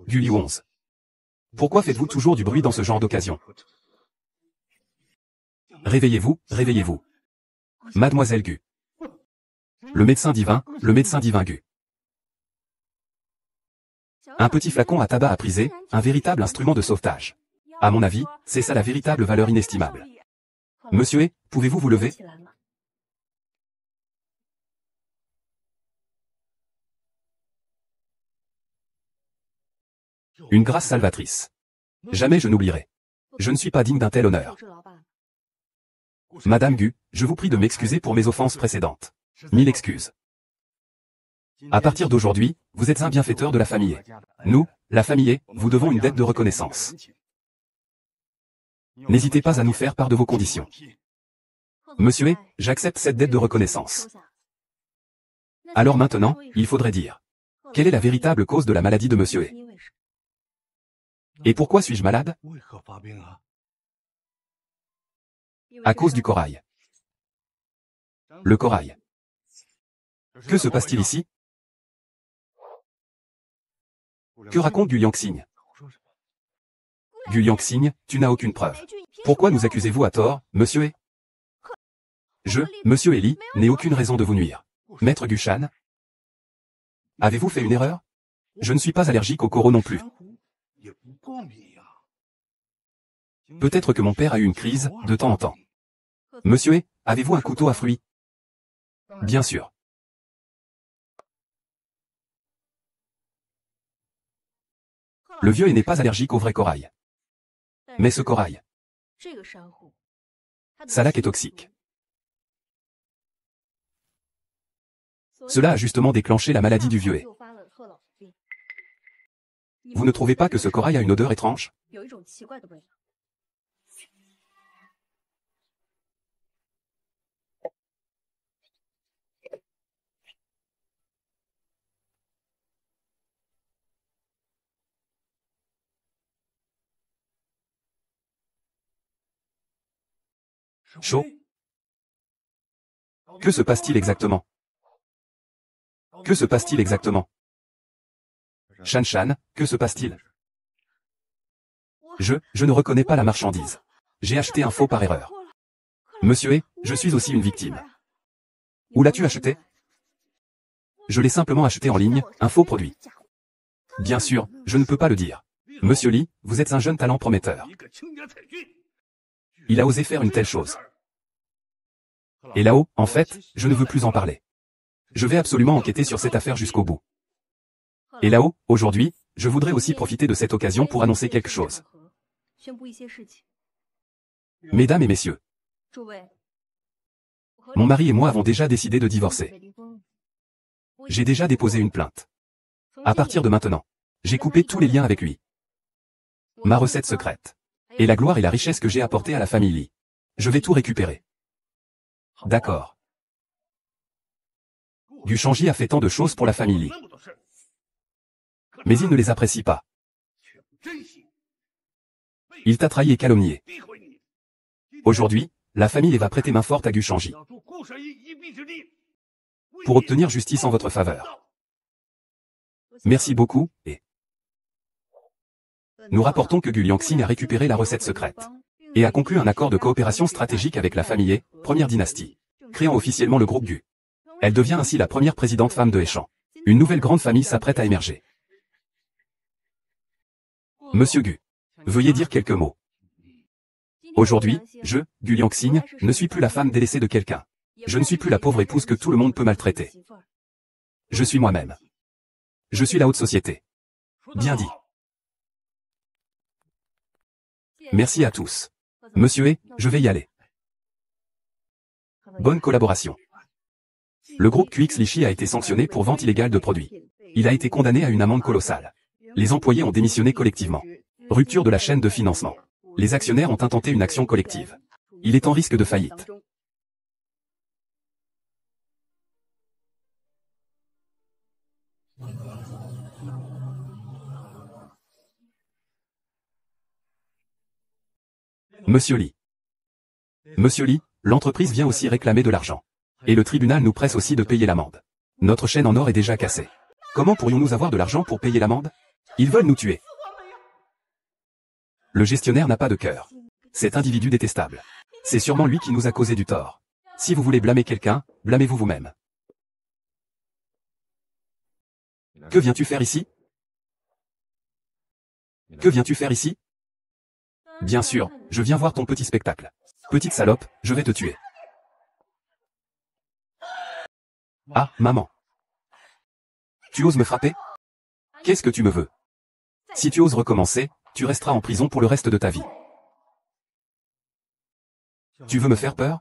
Gulli 11. Pourquoi faites-vous toujours du bruit dans ce genre d'occasion? Réveillez-vous, réveillez-vous. Mademoiselle Gu. Le médecin divin Gu. Un petit flacon à tabac à priser, un véritable instrument de sauvetage. À mon avis, c'est ça la véritable valeur inestimable. Monsieur, pouvez-vous vous lever? Une grâce salvatrice. Jamais je n'oublierai. Je ne suis pas digne d'un tel honneur. Madame Gu, je vous prie de m'excuser pour mes offenses précédentes. 1000 excuses. À partir d'aujourd'hui, vous êtes un bienfaiteur de la famille. Nous, la famille, vous devons une dette de reconnaissance. N'hésitez pas à nous faire part de vos conditions. Monsieur, j'accepte cette dette de reconnaissance. Alors maintenant, il faudrait dire. Quelle est la véritable cause de la maladie de monsieur? Et pourquoi suis-je malade? À cause du corail. Le corail. Que se passe-t-il ici? Que raconte Gu Liangxing? Gu Liangxing, tu n'as aucune preuve. Pourquoi nous accusez-vous à tort, monsieur? Monsieur Eli, n'ai aucune raison de vous nuire. Maître Gushan? Avez-vous fait une erreur? Je ne suis pas allergique au coraux non plus. Peut-être que mon père a eu une crise, de temps en temps. Monsieur, avez-vous un couteau à fruits? Bien sûr. Le vieux n'est pas allergique au vrai corail. Mais ce corail, sa laque est toxique. Cela a justement déclenché la maladie du vieux. Vous ne trouvez pas que ce corail a une odeur étrange? Chaud? Que se passe-t-il exactement? Que se passe-t-il exactement? Shan Shan, que se passe-t-il? Je ne reconnais pas la marchandise. J'ai acheté un faux par erreur. Monsieur, je suis aussi une victime. Où l'as-tu acheté? Je l'ai simplement acheté en ligne, un faux produit. Bien sûr, je ne peux pas le dire. Monsieur Li, vous êtes un jeune talent prometteur. Il a osé faire une telle chose. Et là-haut, en fait, je ne veux plus en parler. Je vais absolument enquêter sur cette affaire jusqu'au bout. Et là-haut, aujourd'hui, je voudrais aussi profiter de cette occasion pour annoncer quelque chose. Mesdames et messieurs, mon mari et moi avons déjà décidé de divorcer. J'ai déjà déposé une plainte. À partir de maintenant, j'ai coupé tous les liens avec lui. Ma recette secrète. Et la gloire et la richesse que j'ai apportée à la famille Li. Je vais tout récupérer. D'accord. Gu Shangji a fait tant de choses pour la famille Li. Mais il ne les apprécie pas. Il t'a trahi et calomnié. Aujourd'hui, la famille va prêter main forte à Gu Shangji pour obtenir justice en votre faveur. Merci beaucoup, et nous rapportons que Gu Liangxing a récupéré la recette secrète et a conclu un accord de coopération stratégique avec la famille, première dynastie, créant officiellement le groupe Gu. Elle devient ainsi la première présidente femme de Heishan. Une nouvelle grande famille s'apprête à émerger. Monsieur Gu, veuillez dire quelques mots. Aujourd'hui, Gu Liangxing, ne suis plus la femme délaissée de quelqu'un. Je ne suis plus la pauvre épouse que tout le monde peut maltraiter. Je suis moi-même. Je suis la haute société. Bien dit. Merci à tous. Monsieur, je vais y aller. Bonne collaboration. Le groupe QX Lichy a été sanctionné pour vente illégale de produits. Il a été condamné à une amende colossale. Les employés ont démissionné collectivement. Rupture de la chaîne de financement. Les actionnaires ont intenté une action collective. Il est en risque de faillite. Monsieur Lee. Monsieur Lee, l'entreprise vient aussi réclamer de l'argent. Et le tribunal nous presse aussi de payer l'amende. Notre chaîne en or est déjà cassée. Comment pourrions-nous avoir de l'argent pour payer l'amende? Ils veulent nous tuer. Le gestionnaire n'a pas de cœur. Cet individu détestable. C'est sûrement lui qui nous a causé du tort. Si vous voulez blâmer quelqu'un, blâmez-vous vous-même. Que viens-tu faire ici? Que viens-tu faire ici? Bien sûr, je viens voir ton petit spectacle. Petite salope, je vais te tuer. Ah, maman. Tu oses me frapper? Qu'est-ce que tu me veux? Si tu oses recommencer, tu resteras en prison pour le reste de ta vie. Tu veux me faire peur?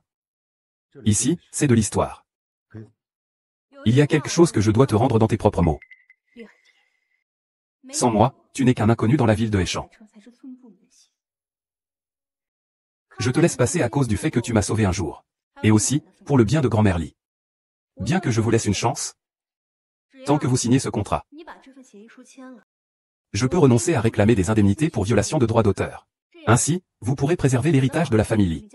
Ici, c'est de l'histoire. Il y a quelque chose que je dois te rendre dans tes propres mots. Sans moi, tu n'es qu'un inconnu dans la ville de Héchamp. Je te laisse passer à cause du fait que tu m'as sauvé un jour. Et aussi, pour le bien de grand-mère Lee. Bien que je vous laisse une chance, tant que vous signez ce contrat, je peux renoncer à réclamer des indemnités pour violation de droits d'auteur. Ainsi, vous pourrez préserver l'héritage de la famille Lee.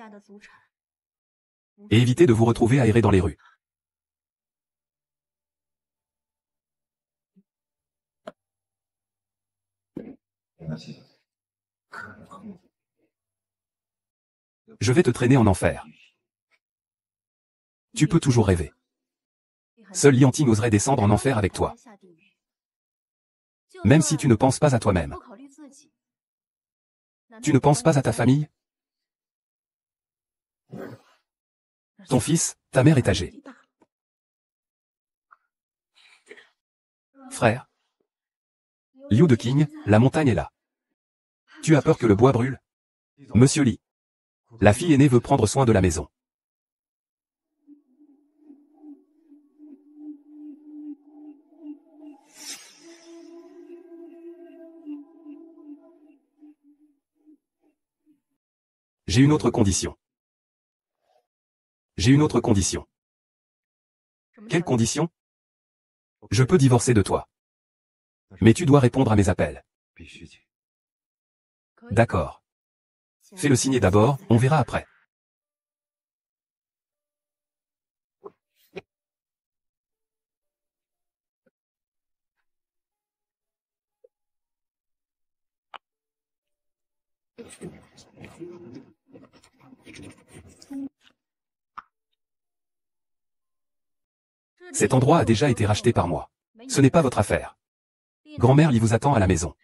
Et éviter de vous retrouver à errer dans les rues. Je vais te traîner en enfer. Tu peux toujours rêver. Seul Lianting oserait descendre en enfer avec toi. Même si tu ne penses pas à toi-même. Tu ne penses pas à ta famille? Ton fils, ta mère est âgée. Frère. Liu de King, la montagne est là. Tu as peur que le bois brûle? Monsieur Lee. La fille aînée veut prendre soin de la maison. J'ai une autre condition. J'ai une autre condition. Quelle condition? Je peux divorcer de toi. Mais tu dois répondre à mes appels. D'accord. Fais-le signer d'abord, on verra après. Cet endroit a déjà été racheté par moi. Ce n'est pas votre affaire. Grand-mère Lee vous attend à la maison.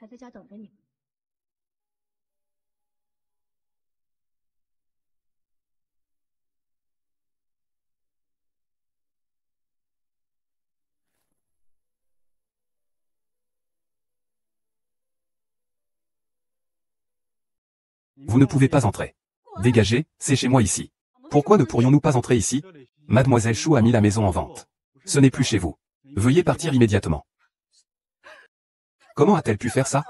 Vous ne pouvez pas entrer. Dégagez, c'est chez moi ici. Pourquoi ne pourrions-nous pas entrer ici? Mademoiselle Chou a mis la maison en vente. Ce n'est plus chez vous. Veuillez partir immédiatement. Comment a-t-elle pu faire ça?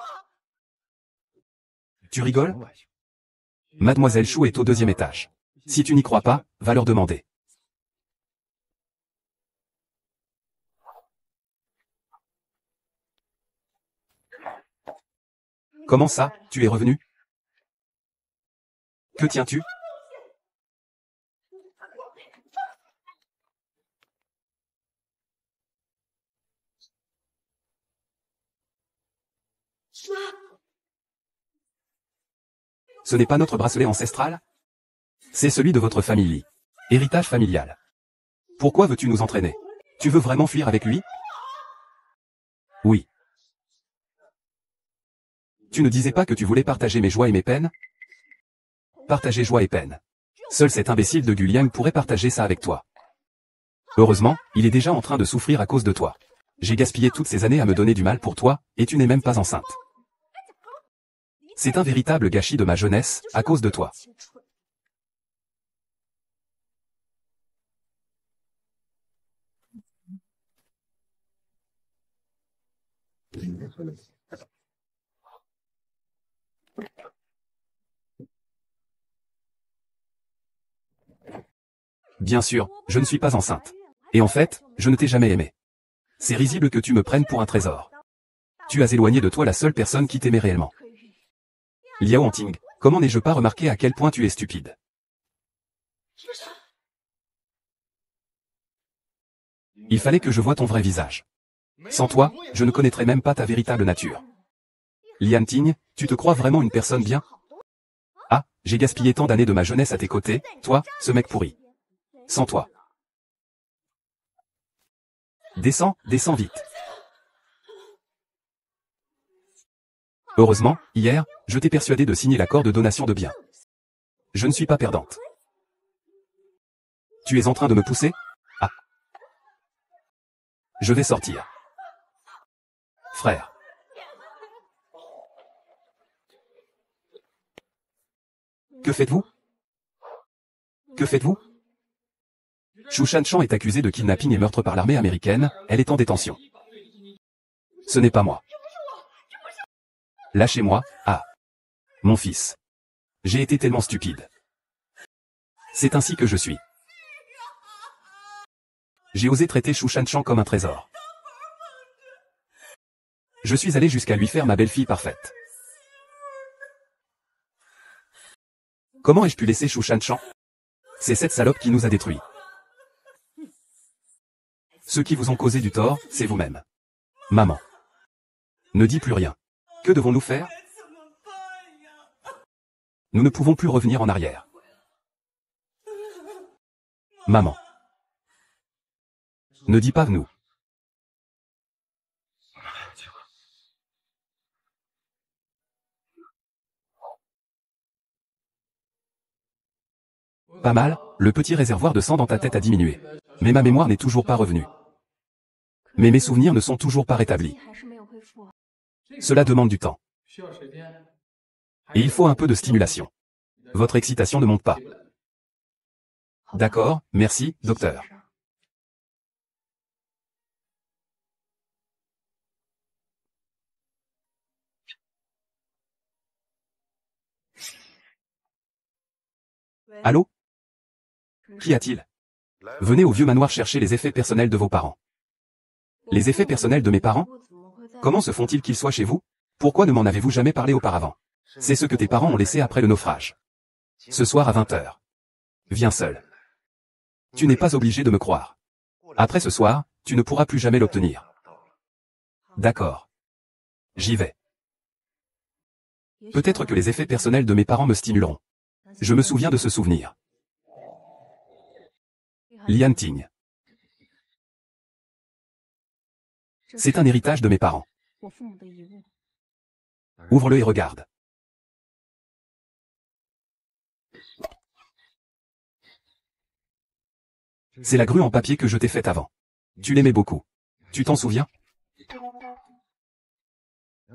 Tu rigoles? Mademoiselle Chou est au 2e étage. Si tu n'y crois pas, va leur demander. Comment ça, tu es revenu? Que tiens-tu? Ce n'est pas notre bracelet ancestral? C'est celui de votre famille Lee. Héritage familial. Pourquoi veux-tu nous entraîner? Tu veux vraiment fuir avec lui? Oui. Tu ne disais pas que tu voulais partager mes joies et mes peines? Partager joie et peine. Seul cet imbécile de Guliang pourrait partager ça avec toi. Heureusement, il est déjà en train de souffrir à cause de toi. J'ai gaspillé toutes ces années à me donner du mal pour toi, et tu n'es même pas enceinte. C'est un véritable gâchis de ma jeunesse, à cause de toi. Bien sûr, je ne suis pas enceinte. Et en fait, je ne t'ai jamais aimé. C'est risible que tu me prennes pour un trésor. Tu as éloigné de toi la seule personne qui t'aimait réellement. Liao Hanting, comment n'ai-je pas remarqué à quel point tu es stupide? Il fallait que je voie ton vrai visage. Sans toi, je ne connaîtrais même pas ta véritable nature. Lian Ting, tu te crois vraiment une personne bien? Ah, j'ai gaspillé tant d'années de ma jeunesse à tes côtés, toi, ce mec pourri. Sans toi. Descends, descends vite. Heureusement, hier, je t'ai persuadé de signer l'accord de donation de biens. Je ne suis pas perdante. Tu es en train de me pousser? Ah. Je vais sortir. Frère. Que faites-vous? Que faites-vous? Shu Shanshan est accusée de kidnapping et meurtre par l'armée américaine, elle est en détention. Ce n'est pas moi. Lâchez-moi, ah. Mon fils. J'ai été tellement stupide. C'est ainsi que je suis. J'ai osé traiter Shu Shanshan comme un trésor. Je suis allé jusqu'à lui faire ma belle-fille parfaite. Comment ai-je pu laisser Shu Shanshan? C'est cette salope qui nous a détruits. Ceux qui vous ont causé du tort, c'est vous-même. Maman. Ne dis plus rien. Que devons-nous faire? Nous ne pouvons plus revenir en arrière. Maman. Ne dis pas nous. Pas mal, le petit réservoir de sang dans ta tête a diminué. Mais ma mémoire n'est toujours pas revenue. Mais mes souvenirs ne sont toujours pas rétablis. Cela demande du temps. Et il faut un peu de stimulation. Votre excitation ne monte pas. D'accord, merci, docteur. Allô? Qu'y a-t-il? Venez au vieux manoir chercher les effets personnels de vos parents. Les effets personnels de mes parents? Comment se font-ils qu'ils soient chez vous? Pourquoi ne m'en avez-vous jamais parlé auparavant? C'est ce que tes parents ont laissé après le naufrage. Ce soir à 20 h. Viens seul. Tu n'es pas obligé de me croire. Après ce soir, tu ne pourras plus jamais l'obtenir. D'accord. J'y vais. Peut-être que les effets personnels de mes parents me stimuleront. Je me souviens de ce souvenir. Lian Ting. C'est un héritage de mes parents. Ouvre-le et regarde. C'est la grue en papier que je t'ai faite avant. Tu l'aimais beaucoup. Tu t'en souviens?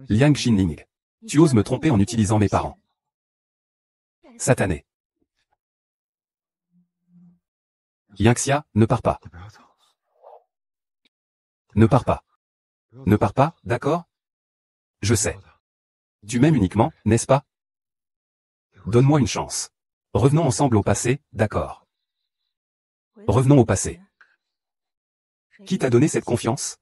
Liang Xinling. Tu oses me tromper en utilisant mes parents. Satané. Yangxia, ne pars pas. Ne pars pas. Ne pars pas, d'accord? Je sais. Tu m'aimes uniquement, n'est-ce pas? Donne-moi une chance. Revenons ensemble au passé, d'accord? Revenons au passé. Qui t'a donné cette confiance?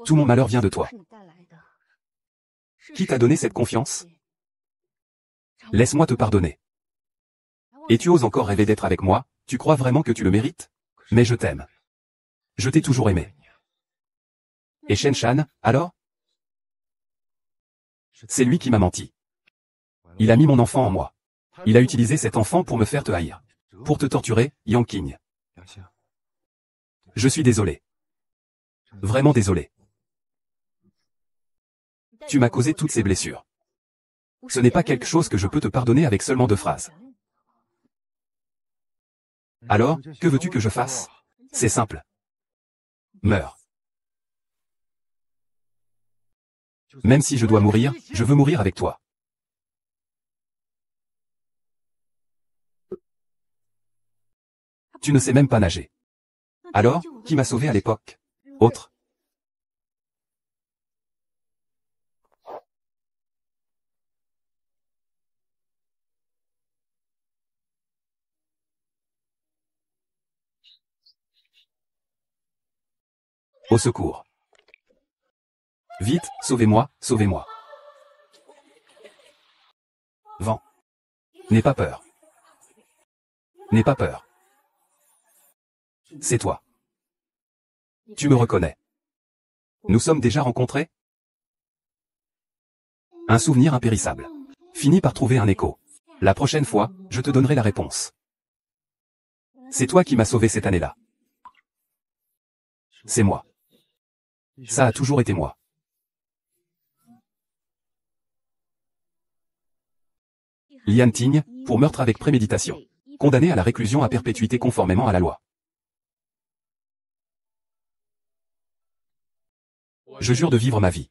Tout mon malheur vient de toi. Qui t'a donné cette confiance? Laisse-moi te pardonner. Et tu oses encore rêver d'être avec moi, tu crois vraiment que tu le mérites? Mais je t'aime. Je t'ai toujours aimé. Et Shen Shan, alors? C'est lui qui m'a menti. Il a mis mon enfant en moi. Il a utilisé cet enfant pour me faire te haïr. Pour te torturer, Yang Qing. Je suis désolé. Vraiment désolé. Tu m'as causé toutes ces blessures. Ce n'est pas quelque chose que je peux te pardonner avec seulement 2 phrases. Alors, que veux-tu que je fasse? C'est simple. Meurs. Même si je dois mourir, je veux mourir avec toi. Tu ne sais même pas nager. Alors, qui m'a sauvé à l'époque? Autre. Au secours. Vite, sauvez-moi, sauvez-moi. Vent. N'aie pas peur. N'aie pas peur. C'est toi. Tu me reconnais. Nous sommes déjà rencontrés? Un souvenir impérissable. Finis par trouver un écho. La prochaine fois, je te donnerai la réponse. C'est toi qui m'as sauvé cette année-là. C'est moi. Ça a toujours été moi. Lian Ting, pour meurtre avec préméditation. Condamné à la réclusion à perpétuité conformément à la loi. Je jure de vivre ma vie.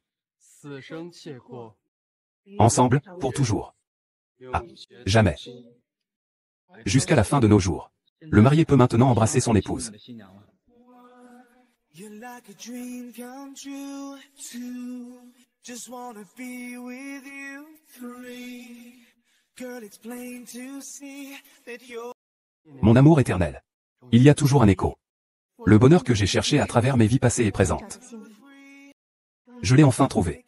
Ensemble, pour toujours. Ah, jamais. Jusqu'à la fin de nos jours. Le marié peut maintenant embrasser son épouse. Mon amour éternel. Il y a toujours un écho. Le bonheur que j'ai cherché à travers mes vies passées et présentes. Je l'ai enfin trouvé.